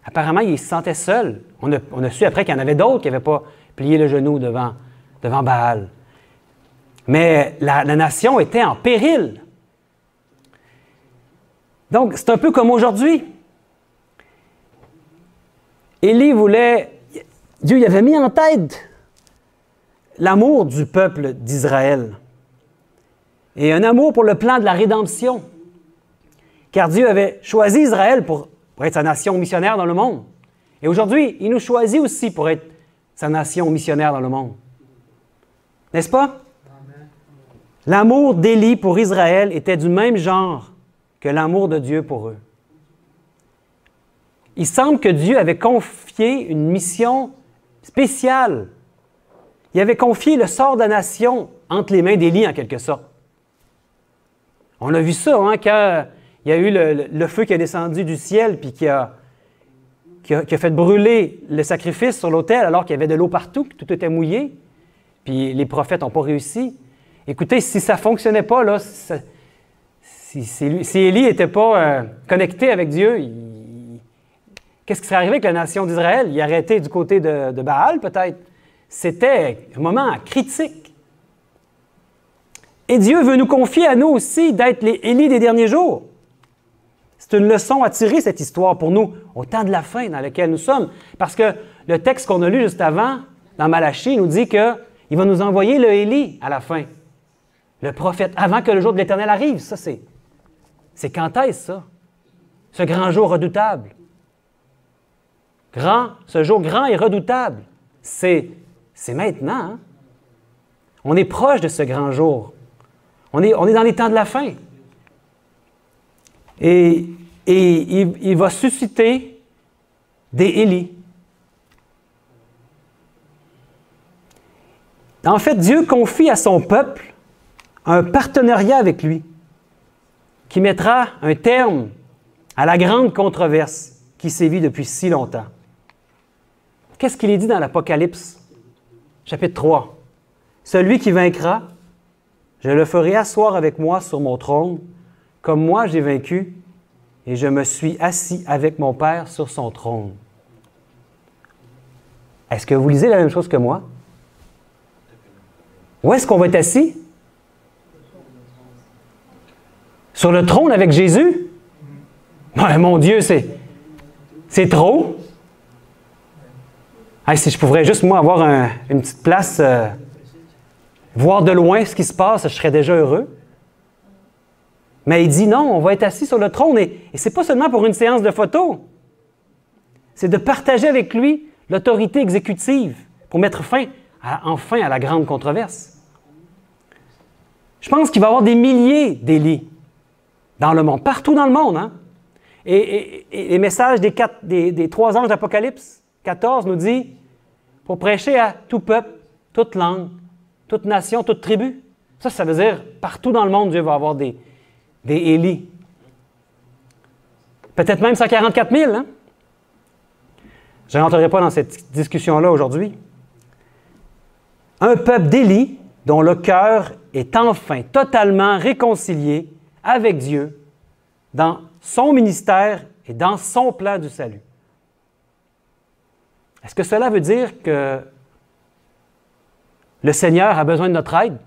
apparemment, il se sentait seul. On a su après qu'il y en avait d'autres qui n'avaient pas plié le genou devant Baal. Mais la nation était en péril. Donc, c'est un peu comme aujourd'hui. Élie Dieu y avait mis en tête l'amour du peuple d'Israël et un amour pour le plan de la rédemption. Car Dieu avait choisi Israël pour être sa nation missionnaire dans le monde. Et aujourd'hui, il nous choisit aussi pour être sa nation missionnaire dans le monde. N'est-ce pas? L'amour d'Élie pour Israël était du même genre que l'amour de Dieu pour eux. Il semble que Dieu avait confié une mission spéciale. Il avait confié le sort de la nation entre les mains d'Élie, en quelque sorte. On a vu ça, hein, quand il y a eu le feu qui est descendu du ciel puis qui a fait brûler le sacrifice sur l'autel alors qu'il y avait de l'eau partout, que tout était mouillé, puis les prophètes n'ont pas réussi. Écoutez, si ça ne fonctionnait pas, là, si Élie n'était pas connecté avec Dieu, qu'est-ce qui serait arrivé avec la nation d'Israël? Il aurait été du côté de Baal, peut-être. C'était un moment critique. Et Dieu veut nous confier à nous aussi d'être les Élie des derniers jours. C'est une leçon à tirer, cette histoire, pour nous, au temps de la fin dans lequel nous sommes. Parce que le texte qu'on a lu juste avant, dans Malachie, nous dit qu'il va nous envoyer le Élie à la fin. Le prophète, avant que le jour de l'Éternel arrive. Ça, c'est quand est-ce, ça? Ce grand jour redoutable. Ce jour grand et redoutable. C'est maintenant. Hein? On est proche de ce grand jour. On est dans les temps de la fin. Et il va susciter des Élie. En fait, Dieu confie à son peuple un partenariat avec lui qui mettra un terme à la grande controverse qui sévit depuis si longtemps. Qu'est-ce qu'il est dit dans l'Apocalypse, chapitre 3? Celui qui vaincra, je le ferai asseoir avec moi sur mon trône, comme moi j'ai vaincu, et je me suis assis avec mon Père sur son trône. Est-ce que vous lisez la même chose que moi? Où est-ce qu'on va être assis? Sur le trône avec Jésus? Ouais, mon Dieu, c'est trop. Hey, si je pourrais juste, moi, avoir une petite place, voir de loin ce qui se passe, je serais déjà heureux. Mais il dit non, on va être assis sur le trône. Et ce n'est pas seulement pour une séance de photos. C'est de partager avec lui l'autorité exécutive pour mettre enfin à la grande controverse. Je pense qu'il va y avoir des milliers d'Élie dans le monde, partout dans le monde. Hein? Et les messages des 3 anges d'Apocalypse 14 nous dit pour prêcher à tout peuple, toute langue, toute nation, toute tribu. Ça veut dire partout dans le monde, Dieu va avoir des Élie. Peut-être même 144 000. Hein? Je ne rentrerai pas dans cette discussion-là aujourd'hui. Un peuple d'Élie dont le cœur est enfin totalement réconcilié avec Dieu dans son ministère et dans son plan du salut. Est-ce que cela veut dire que le Seigneur a besoin de notre aide?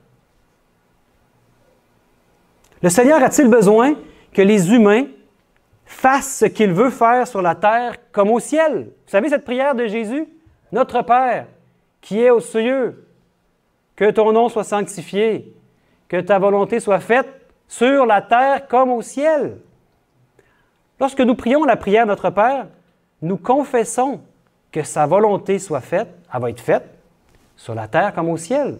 Le Seigneur a-t-il besoin que les humains fassent ce qu'il veut faire sur la terre comme au ciel? Vous savez cette prière de Jésus? Notre Père, qui es aux cieux, que ton nom soit sanctifié, que ta volonté soit faite sur la terre comme au ciel. Lorsque nous prions la prière Notre Père, nous confessons que sa volonté soit faite, elle va être faite sur la terre comme au ciel.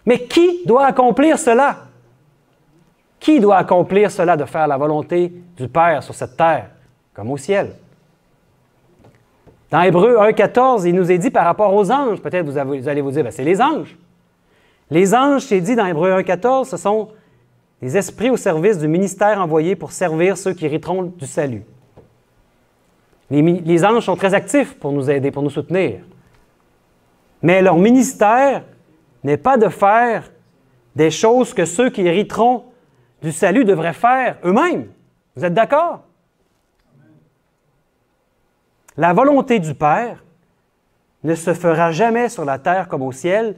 Mais qui doit accomplir cela? Qui doit accomplir cela de faire la volonté du Père sur cette terre comme au ciel? Dans Hébreux 1,14, il nous est dit par rapport aux anges, peut-être vous allez vous dire, c'est les anges. Les anges, c'est dit dans Hébreux 1,14, ce sont les esprits au service du ministère envoyé pour servir ceux qui hériteront du salut. Les anges sont très actifs pour nous aider, pour nous soutenir. Mais leur ministère n'est pas de faire des choses que ceux qui hériteront du salut devraient faire eux-mêmes. Vous êtes d'accord? La volonté du Père ne se fera jamais sur la terre comme au ciel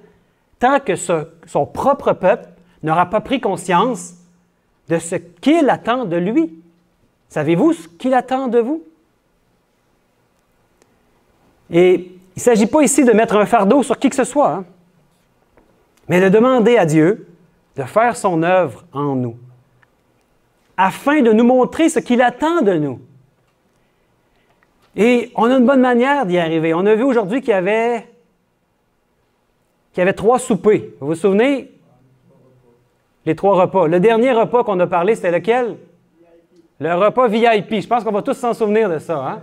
tant que son propre peuple n'aura pas pris conscience de ce qu'il attend de lui. Savez-vous ce qu'il attend de vous? Et il ne s'agit pas ici de mettre un fardeau sur qui que ce soit, hein, mais de demander à Dieu de faire son œuvre en nous, afin de nous montrer ce qu'il attend de nous. Et on a une bonne manière d'y arriver. On a vu aujourd'hui qu'il y avait 3 soupers. Vous vous souvenez? Les 3 repas. Le dernier repas qu'on a parlé, c'était lequel? Le repas VIP. Je pense qu'on va tous s'en souvenir de ça. Hein?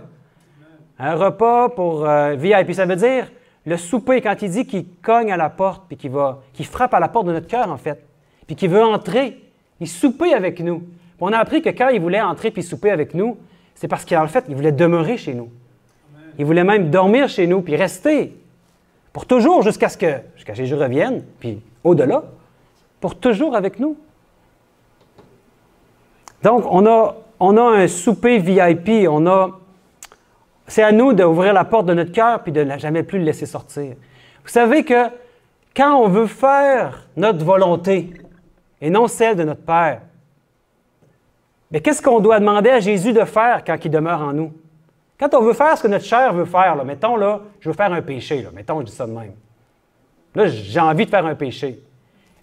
Un repas pour VIP. Ça veut dire le souper, quand il dit qu'il cogne à la porte, puis qu'il frappe à la porte de notre cœur, en fait, puis qu'il veut entrer, il souper avec nous. Puis on a appris que quand il voulait entrer puis souper avec nous, c'est parce qu'en fait, il voulait demeurer chez nous. Il voulait même dormir chez nous, puis rester. Pour toujours, jusqu'à Jésus revienne, puis au-delà, pour toujours avec nous. Donc, on a un souper VIP, c'est à nous d'ouvrir la porte de notre cœur, puis de ne jamais plus le laisser sortir. Vous savez que quand on veut faire notre volonté, et non celle de notre Père, mais qu'est-ce qu'on doit demander à Jésus de faire quand il demeure en nous? Quand on veut faire ce que notre chair veut faire, là, mettons, là, je veux faire un péché, là, mettons, je dis ça de même. Là, j'ai envie de faire un péché.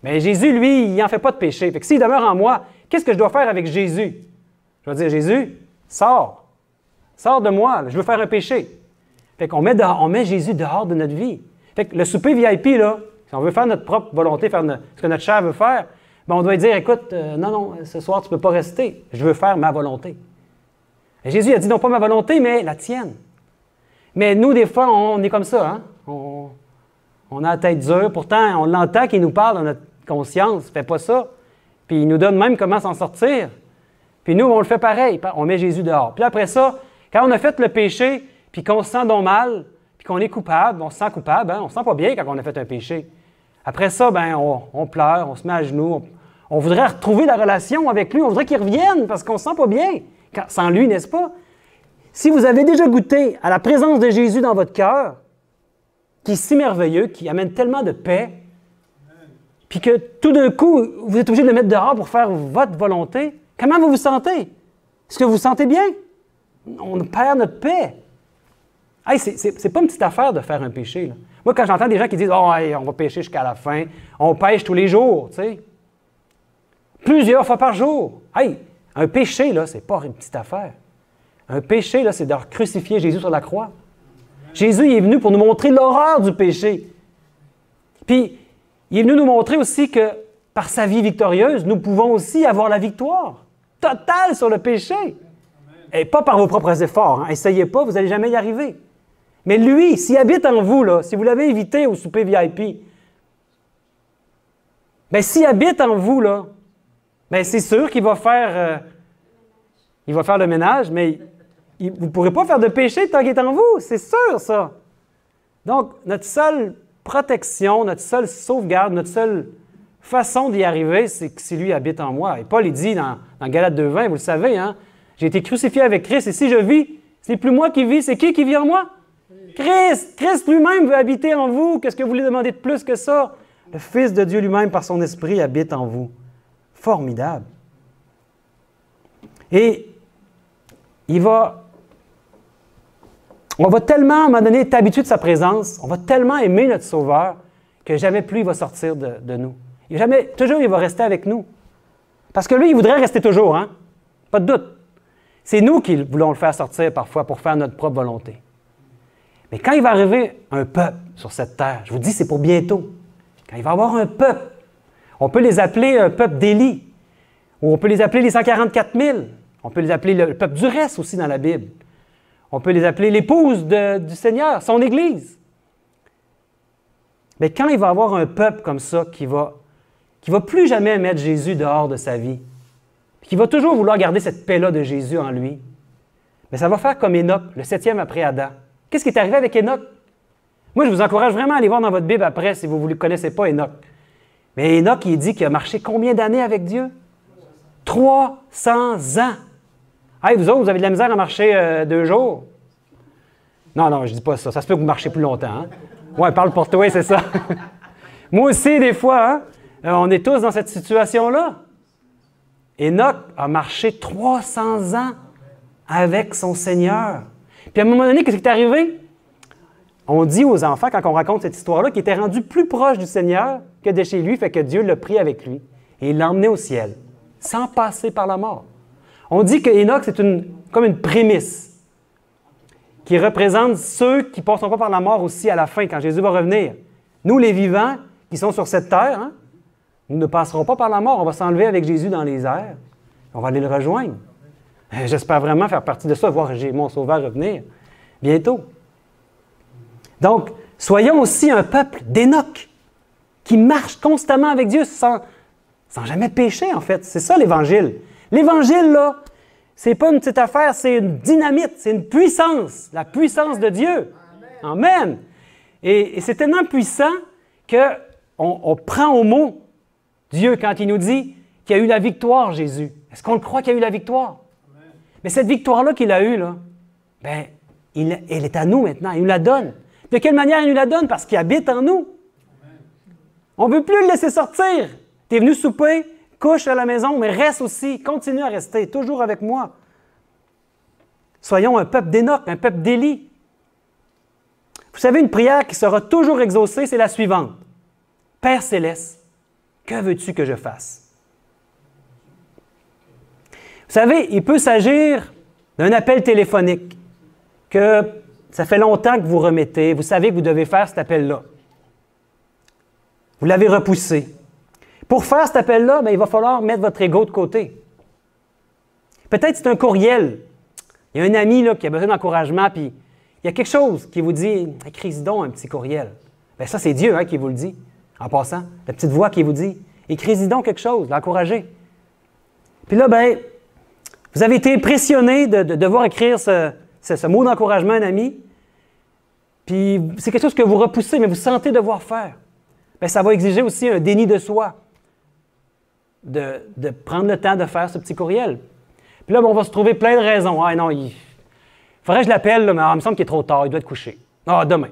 Mais Jésus, lui, il n'en fait pas de péché. Fait que s'il demeure en moi, qu'est-ce que je dois faire avec Jésus? Je vais dire, Jésus, sors. Sors de moi, là, je veux faire un péché. Fait qu'on met Jésus dehors de notre vie. Fait que le souper VIP, là, si on veut faire notre propre volonté, faire ce que notre chair veut faire, ben on doit dire, écoute, non, ce soir, tu ne peux pas rester. Je veux faire ma volonté. Et Jésus a dit, non pas ma volonté, mais la tienne. Mais nous, des fois, on est comme ça. Hein? On a la tête dure. Pourtant, on l'entend qu'il nous parle dans notre conscience. Fais pas ça. Puis il nous donne même comment s'en sortir. Puis nous, on le fait pareil. On met Jésus dehors. Puis après ça, quand on a fait le péché, puis qu'on se sent donc mal, puis qu'on est coupable, on se sent coupable, hein? On ne se sent pas bien quand on a fait un péché. Après ça, ben, on pleure, on se met à genoux, on voudrait retrouver la relation avec lui, on voudrait qu'il revienne parce qu'on ne se sent pas bien sans lui, n'est-ce pas? Si vous avez déjà goûté à la présence de Jésus dans votre cœur, qui est si merveilleux, qui amène tellement de paix, puis que tout d'un coup, vous êtes obligé de le mettre dehors pour faire votre volonté, comment vous vous sentez? Est-ce que vous vous sentez bien? On perd notre paix. Hey, c'est pas une petite affaire de faire un péché, là. Moi, quand j'entends des gens qui disent « Oh, hey, on va pêcher jusqu'à la fin, on pêche tous les jours, tu sais. » Plusieurs fois par jour. Hey, un péché, là, c'est pas une petite affaire. Un péché, là, c'est de crucifier Jésus sur la croix. Jésus, il est venu pour nous montrer l'horreur du péché. Puis, il est venu nous montrer aussi que, par sa vie victorieuse, nous pouvons aussi avoir la victoire totale sur le péché. Et pas par vos propres efforts. Hein. Essayez pas, vous n'allez jamais y arriver. Mais lui, s'il habite en vous, là, si vous l'avez invité au souper VIP, bien, s'il habite en vous, là, bien, c'est sûr qu'il va faire le ménage, mais vous ne pourrez pas faire de péché tant qu'il est en vous. C'est sûr, ça. Donc, notre seule protection, notre seule sauvegarde, notre seule façon d'y arriver, c'est que si lui habite en moi. Et Paul, il dit dans Galates 2,20, vous le savez, hein, j'ai été crucifié avec Christ, et si je vis, c'est plus moi qui vis, c'est qui vit en moi? Christ! Christ lui-même veut habiter en vous. Qu'est-ce que vous voulez demander de plus que ça? Le Fils de Dieu lui-même, par son esprit, habite en vous. Formidable. Et on va tellement, à un moment donné, être habitué de sa présence, on va tellement aimer notre Sauveur que jamais plus il va sortir de nous. Toujours, il va rester avec nous. Parce que lui, il voudrait rester toujours, hein? Pas de doute. C'est nous qui voulons le faire sortir parfois pour faire notre propre volonté. Mais quand il va arriver un peuple sur cette terre, je vous dis, c'est pour bientôt. Quand il va y avoir un peuple, on peut les appeler un peuple d'Élie, ou on peut les appeler les 144 000. On peut les appeler le peuple du reste aussi dans la Bible. On peut les appeler l'épouse du Seigneur, son Église. Mais quand il va y avoir un peuple comme ça qui va plus jamais mettre Jésus dehors de sa vie, qui va toujours vouloir garder cette paix-là de Jésus en lui, mais ça va faire comme Enoch, le 7e après Adam. Qu'est-ce qui est arrivé avec Enoch? Moi, je vous encourage vraiment à aller voir dans votre Bible après si vous ne connaissez pas Enoch. Mais Enoch, il dit qu'il a marché combien d'années avec Dieu? 300 ans. Hey, vous autres, vous avez de la misère à marcher 2 jours? Non, je ne dis pas ça. Ça se peut que vous marchez plus longtemps. Hein? Ouais, parle pour toi, c'est ça. Moi aussi, des fois, hein, on est tous dans cette situation-là. Enoch a marché 300 ans avec son Seigneur. Puis à un moment donné, qu'est-ce qui est arrivé? On dit aux enfants, quand on raconte cette histoire-là, qu'il était rendu plus proche du Seigneur que de chez lui, fait que Dieu l'a pris avec lui et il l'a emmené au ciel, sans passer par la mort. On dit que Enoch, c'est comme une prémisse qui représente ceux qui ne passeront pas par la mort aussi à la fin, quand Jésus va revenir. Nous, les vivants, qui sont sur cette terre, hein, nous ne passerons pas par la mort. On va s'enlever avec Jésus dans les airs. On va aller le rejoindre. J'espère vraiment faire partie de ça, voir mon Sauveur revenir bientôt. Donc, soyons aussi un peuple d'Enoch qui marche constamment avec Dieu sans jamais pécher, en fait. C'est ça, l'Évangile. L'Évangile, là, c'est pas une petite affaire, c'est une dynamite, c'est une puissance, la puissance de Dieu. Amen. Et c'est tellement puissant qu'on prend au mot Dieu quand il nous dit qu'il y a eu la victoire, Jésus. Est-ce qu'on le croit qu'il y a eu la victoire? Amen. Mais cette victoire-là qu'il a eue, là, ben, elle est à nous maintenant, il nous la donne. De quelle manière il nous la donne? Parce qu'il habite en nous. Amen. On ne veut plus le laisser sortir. Tu es venu souper, couche à la maison, mais reste aussi, continue à rester, toujours avec moi. Soyons un peuple d'Enoch, un peuple d'Élie. Vous savez, une prière qui sera toujours exaucée, c'est la suivante. Père céleste, que veux-tu que je fasse? Vous savez, il peut s'agir d'un appel téléphonique que ça fait longtemps que vous remettez, vous savez que vous devez faire cet appel-là. Vous l'avez repoussé. Pour faire cet appel-là, bien, il va falloir mettre votre ego de côté. Peut-être c'est un courriel. Il y a un ami là, qui a besoin d'encouragement, puis il y a quelque chose qui vous dit « Écris donc un petit courriel ». Bien, ça, c'est Dieu hein, qui vous le dit, en passant. La petite voix qui vous dit « Écris donc quelque chose, l'encourager ». Puis là, bien, vous avez été impressionné de devoir écrire ce mot d'encouragement à un ami, puis c'est quelque chose que vous repoussez, mais vous sentez devoir faire. Bien, ça va exiger aussi un déni de soi, de prendre le temps de faire ce petit courriel. Puis là, on va se trouver plein de raisons. Ah non, il faudrait que je l'appelle, mais il me semble qu'il est trop tard, il doit être couché. Ah, demain.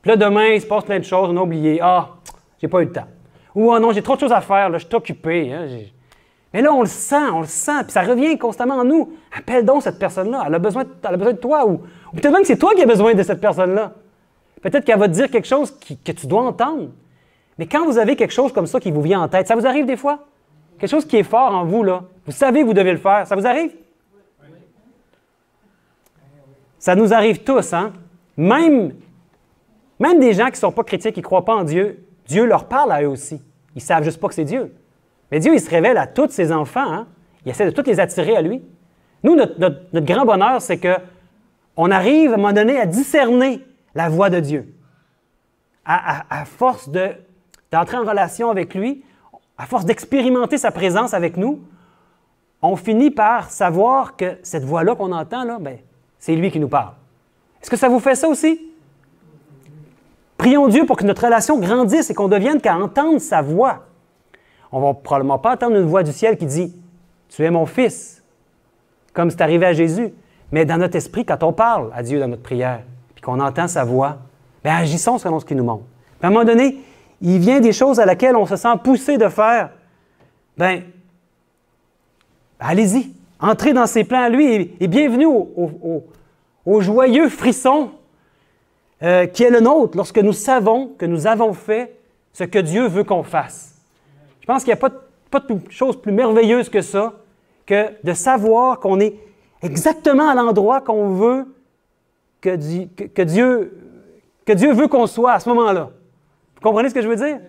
Puis là, demain, il se passe plein de choses, on a oublié. Ah, j'ai pas eu le temps. Ou ah non, j'ai trop de choses à faire, là, je suis occupé. Hein, mais là, on le sent, puis ça revient constamment en nous. Appelle donc cette personne-là, elle a besoin de toi, ou peut-être même que c'est toi qui as besoin de cette personne-là. Peut-être qu'elle va te dire quelque chose que tu dois entendre. Mais quand vous avez quelque chose comme ça qui vous vient en tête, ça vous arrive des fois? Quelque chose qui est fort en vous, là. Vous savez que vous devez le faire. Ça vous arrive? Oui. Ça nous arrive tous, hein? Même des gens qui ne sont pas chrétiens, qui ne croient pas en Dieu, Dieu leur parle à eux aussi. Ils ne savent juste pas que c'est Dieu. Mais Dieu, il se révèle à tous ses enfants, hein? Il essaie de tous les attirer à lui. Nous, notre grand bonheur, c'est qu'on arrive à un moment donné à discerner la voix de Dieu. À force d'entrer en relation avec lui, à force d'expérimenter sa présence avec nous, on finit par savoir que cette voix-là qu'on entend, là, ben, c'est lui qui nous parle. Est-ce que ça vous fait ça aussi? Prions Dieu pour que notre relation grandisse et qu'on devienne qu'à entendre sa voix. On ne va probablement pas entendre une voix du ciel qui dit « Tu es mon fils », comme c'est arrivé à Jésus. Mais dans notre esprit, quand on parle à Dieu dans notre prière, puis qu'on entend sa voix, bien, agissons selon ce qu'il nous montre. Puis à un moment donné, il vient des choses à laquelle on se sent poussé de faire. Bien, allez-y, entrez dans ses plans à lui et bienvenue au joyeux frisson qui est le nôtre lorsque nous savons que nous avons fait ce que Dieu veut qu'on fasse. Je pense qu'il n'y a pas de chose plus merveilleuse que ça, que de savoir qu'on est exactement à l'endroit qu'on veut que Dieu veut qu'on soit à ce moment-là. Vous comprenez ce que je veux dire?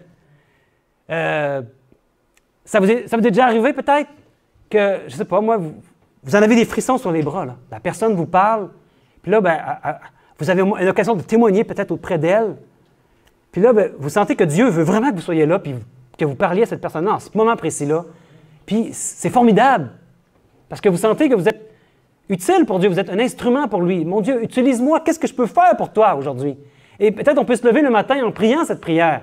Ça vous est déjà arrivé peut-être que, je ne sais pas, moi, vous en avez des frissons sur les bras. Là. La personne vous parle, puis là, ben, vous avez une occasion de témoigner peut-être auprès d'elle. Puis là, ben, vous sentez que Dieu veut vraiment que vous soyez là, puis que vous parliez à cette personne-là en ce moment précis-là. Puis c'est formidable, parce que vous sentez que vous êtes utile pour Dieu, vous êtes un instrument pour lui. Mon Dieu, utilise-moi, qu'est-ce que je peux faire pour toi aujourd'hui? Et peut-être on peut se lever le matin en priant cette prière.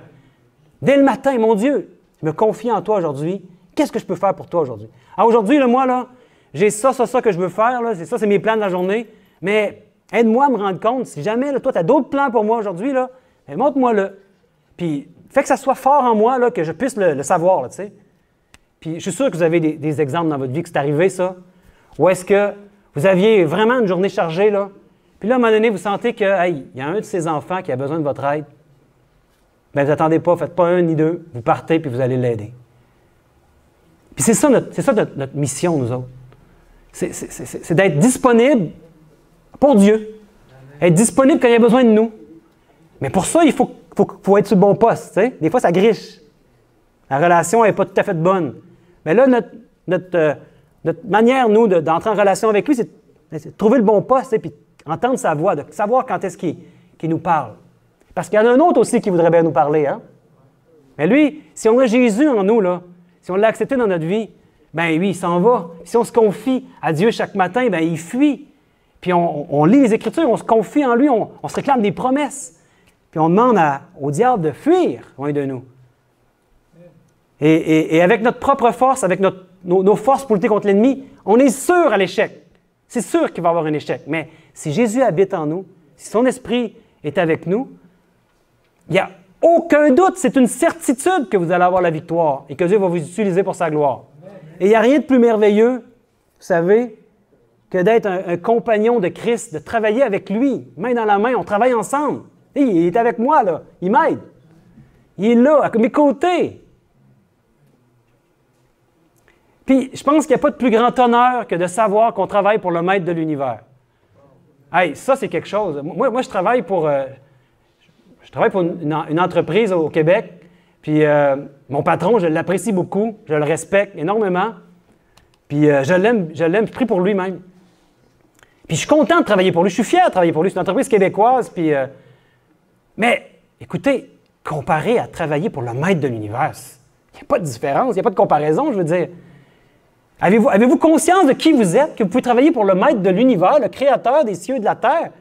Dès le matin, mon Dieu, je me confie en toi aujourd'hui. Qu'est-ce que je peux faire pour toi aujourd'hui? Alors aujourd'hui, moi, là, j'ai ça que je veux faire, là, c'est mes plans de la journée, mais aide-moi à me rendre compte, si jamais, là, toi, tu as d'autres plans pour moi aujourd'hui, là, ben, montre-moi-le. Puis, fais que ça soit fort en moi, là, que je puisse le savoir, là, tu sais. Puis, je suis sûr que vous avez des exemples dans votre vie que c'est arrivé, ça. Ou est-ce que vous aviez vraiment une journée chargée, là, puis là, à un moment donné, vous sentez que, hey, il y a un de ces enfants qui a besoin de votre aide. Bien, vous n'attendez pas, faites pas un ni deux, vous partez puis vous allez l'aider. Puis c'est ça notre mission, nous autres. C'est d'être disponible pour Dieu. Être disponible quand il y a besoin de nous. Mais pour ça, il faut être sur le bon poste. Tu sais? Des fois, ça griche. La relation n'est pas tout à fait bonne. Mais là, notre manière, nous, d'entrer en relation avec lui, c'est de trouver le bon poste, puis entendre sa voix, de savoir quand est-ce qu'il nous parle. Parce qu'il y en a un autre aussi qui voudrait bien nous parler. Hein? Mais lui, si on a Jésus en nous, là, si on l'a accepté dans notre vie, bien oui, il s'en va. Si on se confie à Dieu chaque matin, bien il fuit. Puis on lit les Écritures, on se confie en lui, on se réclame des promesses. Puis on demande au diable de fuir loin de nous. Et avec notre propre force, avec nos forces pour lutter contre l'ennemi, on est sûr à l'échec. C'est sûr qu'il va y avoir un échec. Mais si Jésus habite en nous, si son esprit est avec nous, il n'y a aucun doute, c'est une certitude que vous allez avoir la victoire et que Dieu va vous utiliser pour sa gloire. Et il n'y a rien de plus merveilleux, vous savez, que d'être un compagnon de Christ, de travailler avec lui, main dans la main, on travaille ensemble. Et il est avec moi, là, il m'aide. Il est là, à mes côtés. Puis, je pense qu'il n'y a pas de plus grand honneur que de savoir qu'on travaille pour le maître de l'univers. Hey, ça, c'est quelque chose. Moi je travaille pour... Je travaille pour une entreprise au Québec, puis mon patron, je l'apprécie beaucoup, je le respecte énormément, puis je l'aime, je prie pour lui-même. Puis je suis content de travailler pour lui, je suis fier de travailler pour lui, c'est une entreprise québécoise, puis... mais, écoutez, comparé à travailler pour le maître de l'univers, il n'y a pas de différence, il n'y a pas de comparaison, je veux dire. Avez-vous conscience de qui vous êtes, que vous pouvez travailler pour le maître de l'univers, le créateur des cieux et de la terre?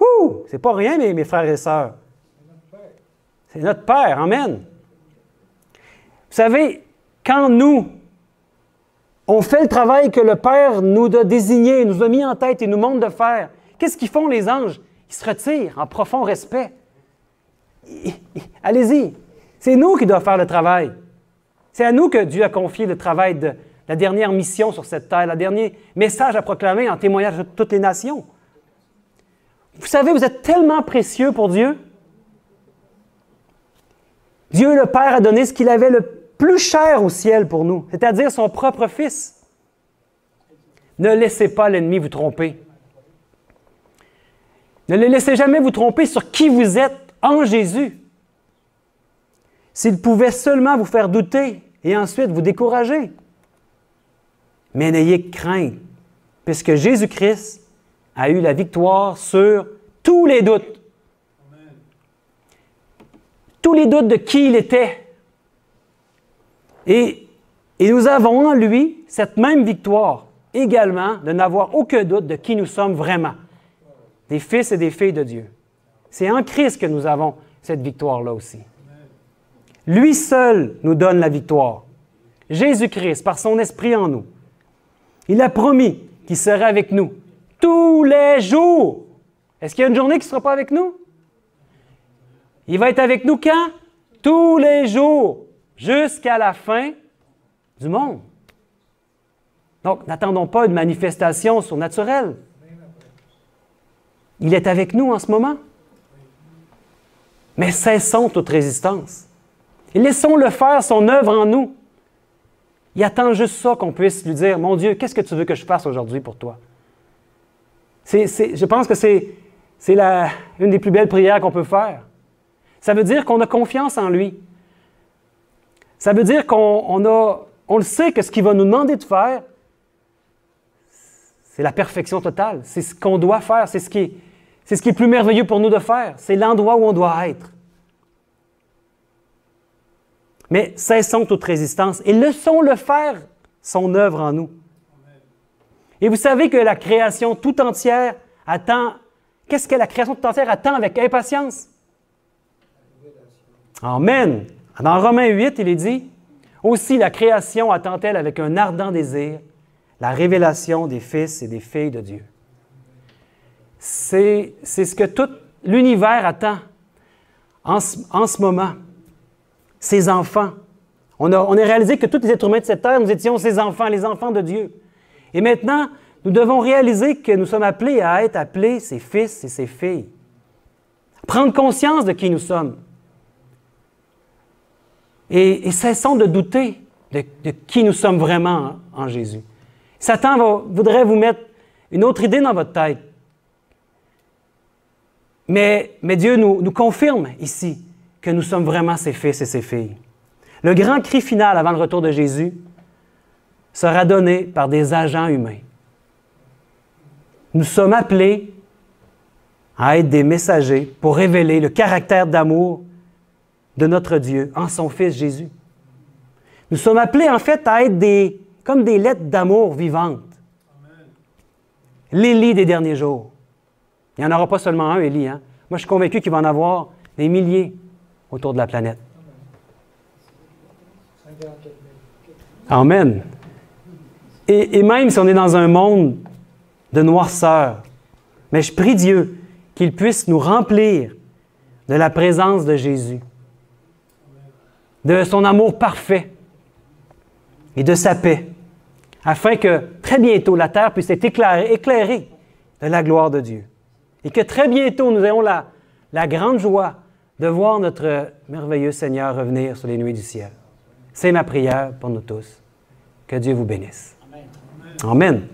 Ouh! C'est pas rien, mes frères et sœurs. C'est notre Père, amen. Vous savez, quand nous, on fait le travail que le Père nous a désigné, nous a mis en tête et nous montre de faire, qu'est-ce qu'ils font les anges? Ils se retirent en profond respect. Allez-y, c'est nous qui devons faire le travail. C'est à nous que Dieu a confié le travail de la dernière mission sur cette terre, le dernier message à proclamer en témoignage de toutes les nations. Vous savez, vous êtes tellement précieux pour Dieu. Dieu le Père a donné ce qu'il avait le plus cher au ciel pour nous, c'est-à-dire son propre Fils. Ne laissez pas l'ennemi vous tromper. Ne le laissez jamais vous tromper sur qui vous êtes en Jésus. S'il pouvait seulement vous faire douter et ensuite vous décourager. Mais n'ayez crainte, puisque Jésus-Christ a eu la victoire sur tous les doutes. Tous les doutes de qui il était. Et nous avons en lui cette même victoire également de n'avoir aucun doute de qui nous sommes vraiment. Des fils et des filles de Dieu. C'est en Christ que nous avons cette victoire-là aussi. Lui seul nous donne la victoire. Jésus-Christ, par son esprit en nous. Il a promis qu'il serait avec nous tous les jours. Est-ce qu'il y a une journée qui ne sera pas avec nous? Il va être avec nous quand? Tous les jours, jusqu'à la fin du monde. Donc, n'attendons pas une manifestation surnaturelle. Il est avec nous en ce moment. Mais cessons toute résistance. Et laissons-le faire son œuvre en nous. Il attend juste ça qu'on puisse lui dire, « Mon Dieu, qu'est-ce que tu veux que je fasse aujourd'hui pour toi? » Je pense que c'est une des plus belles prières qu'on peut faire. Ça veut dire qu'on a confiance en lui. Ça veut dire qu'on le sait que ce qu'il va nous demander de faire, c'est la perfection totale. C'est ce qu'on doit faire. C'est ce qui est plus merveilleux pour nous de faire. C'est l'endroit où on doit être. Mais cessons toute résistance et laissons-le faire son œuvre en nous. Et vous savez que la création tout entière attend... Qu'est-ce que la création tout entière attend avec impatience? Amen. Dans Romains 8, il est dit, « Aussi la création attend-elle avec un ardent désir la révélation des fils et des filles de Dieu. » C'est ce que tout l'univers attend en ce moment. Ses enfants. On a réalisé que tous les êtres humains de cette terre, nous étions ses enfants, les enfants de Dieu. Et maintenant, nous devons réaliser que nous sommes appelés à être appelés ses fils et ses filles. Prendre conscience de qui nous sommes. Et cessons de douter de qui nous sommes vraiment en Jésus. Satan voudrait vous mettre une autre idée dans votre tête. Mais Dieu nous confirme ici que nous sommes vraiment ses fils et ses filles. Le grand cri final avant le retour de Jésus sera donné par des agents humains. Nous sommes appelés à être des messagers pour révéler le caractère d'amour de notre Dieu en son Fils Jésus. Nous sommes appelés en fait à être comme des lettres d'amour vivantes. L'Élie des derniers jours. Il n'y en aura pas seulement un, Élie. Hein? Moi, je suis convaincu qu'il va en avoir des milliers autour de la planète. Amen. Et même si on est dans un monde de noirceur, mais je prie Dieu qu'il puisse nous remplir de la présence de Jésus, de son amour parfait et de sa paix, afin que très bientôt la terre puisse être éclairée de la gloire de Dieu. Et que très bientôt nous ayons la grande joie de voir notre merveilleux Seigneur revenir sur les nuées du ciel. C'est ma prière pour nous tous. Que Dieu vous bénisse. Amen. Amen.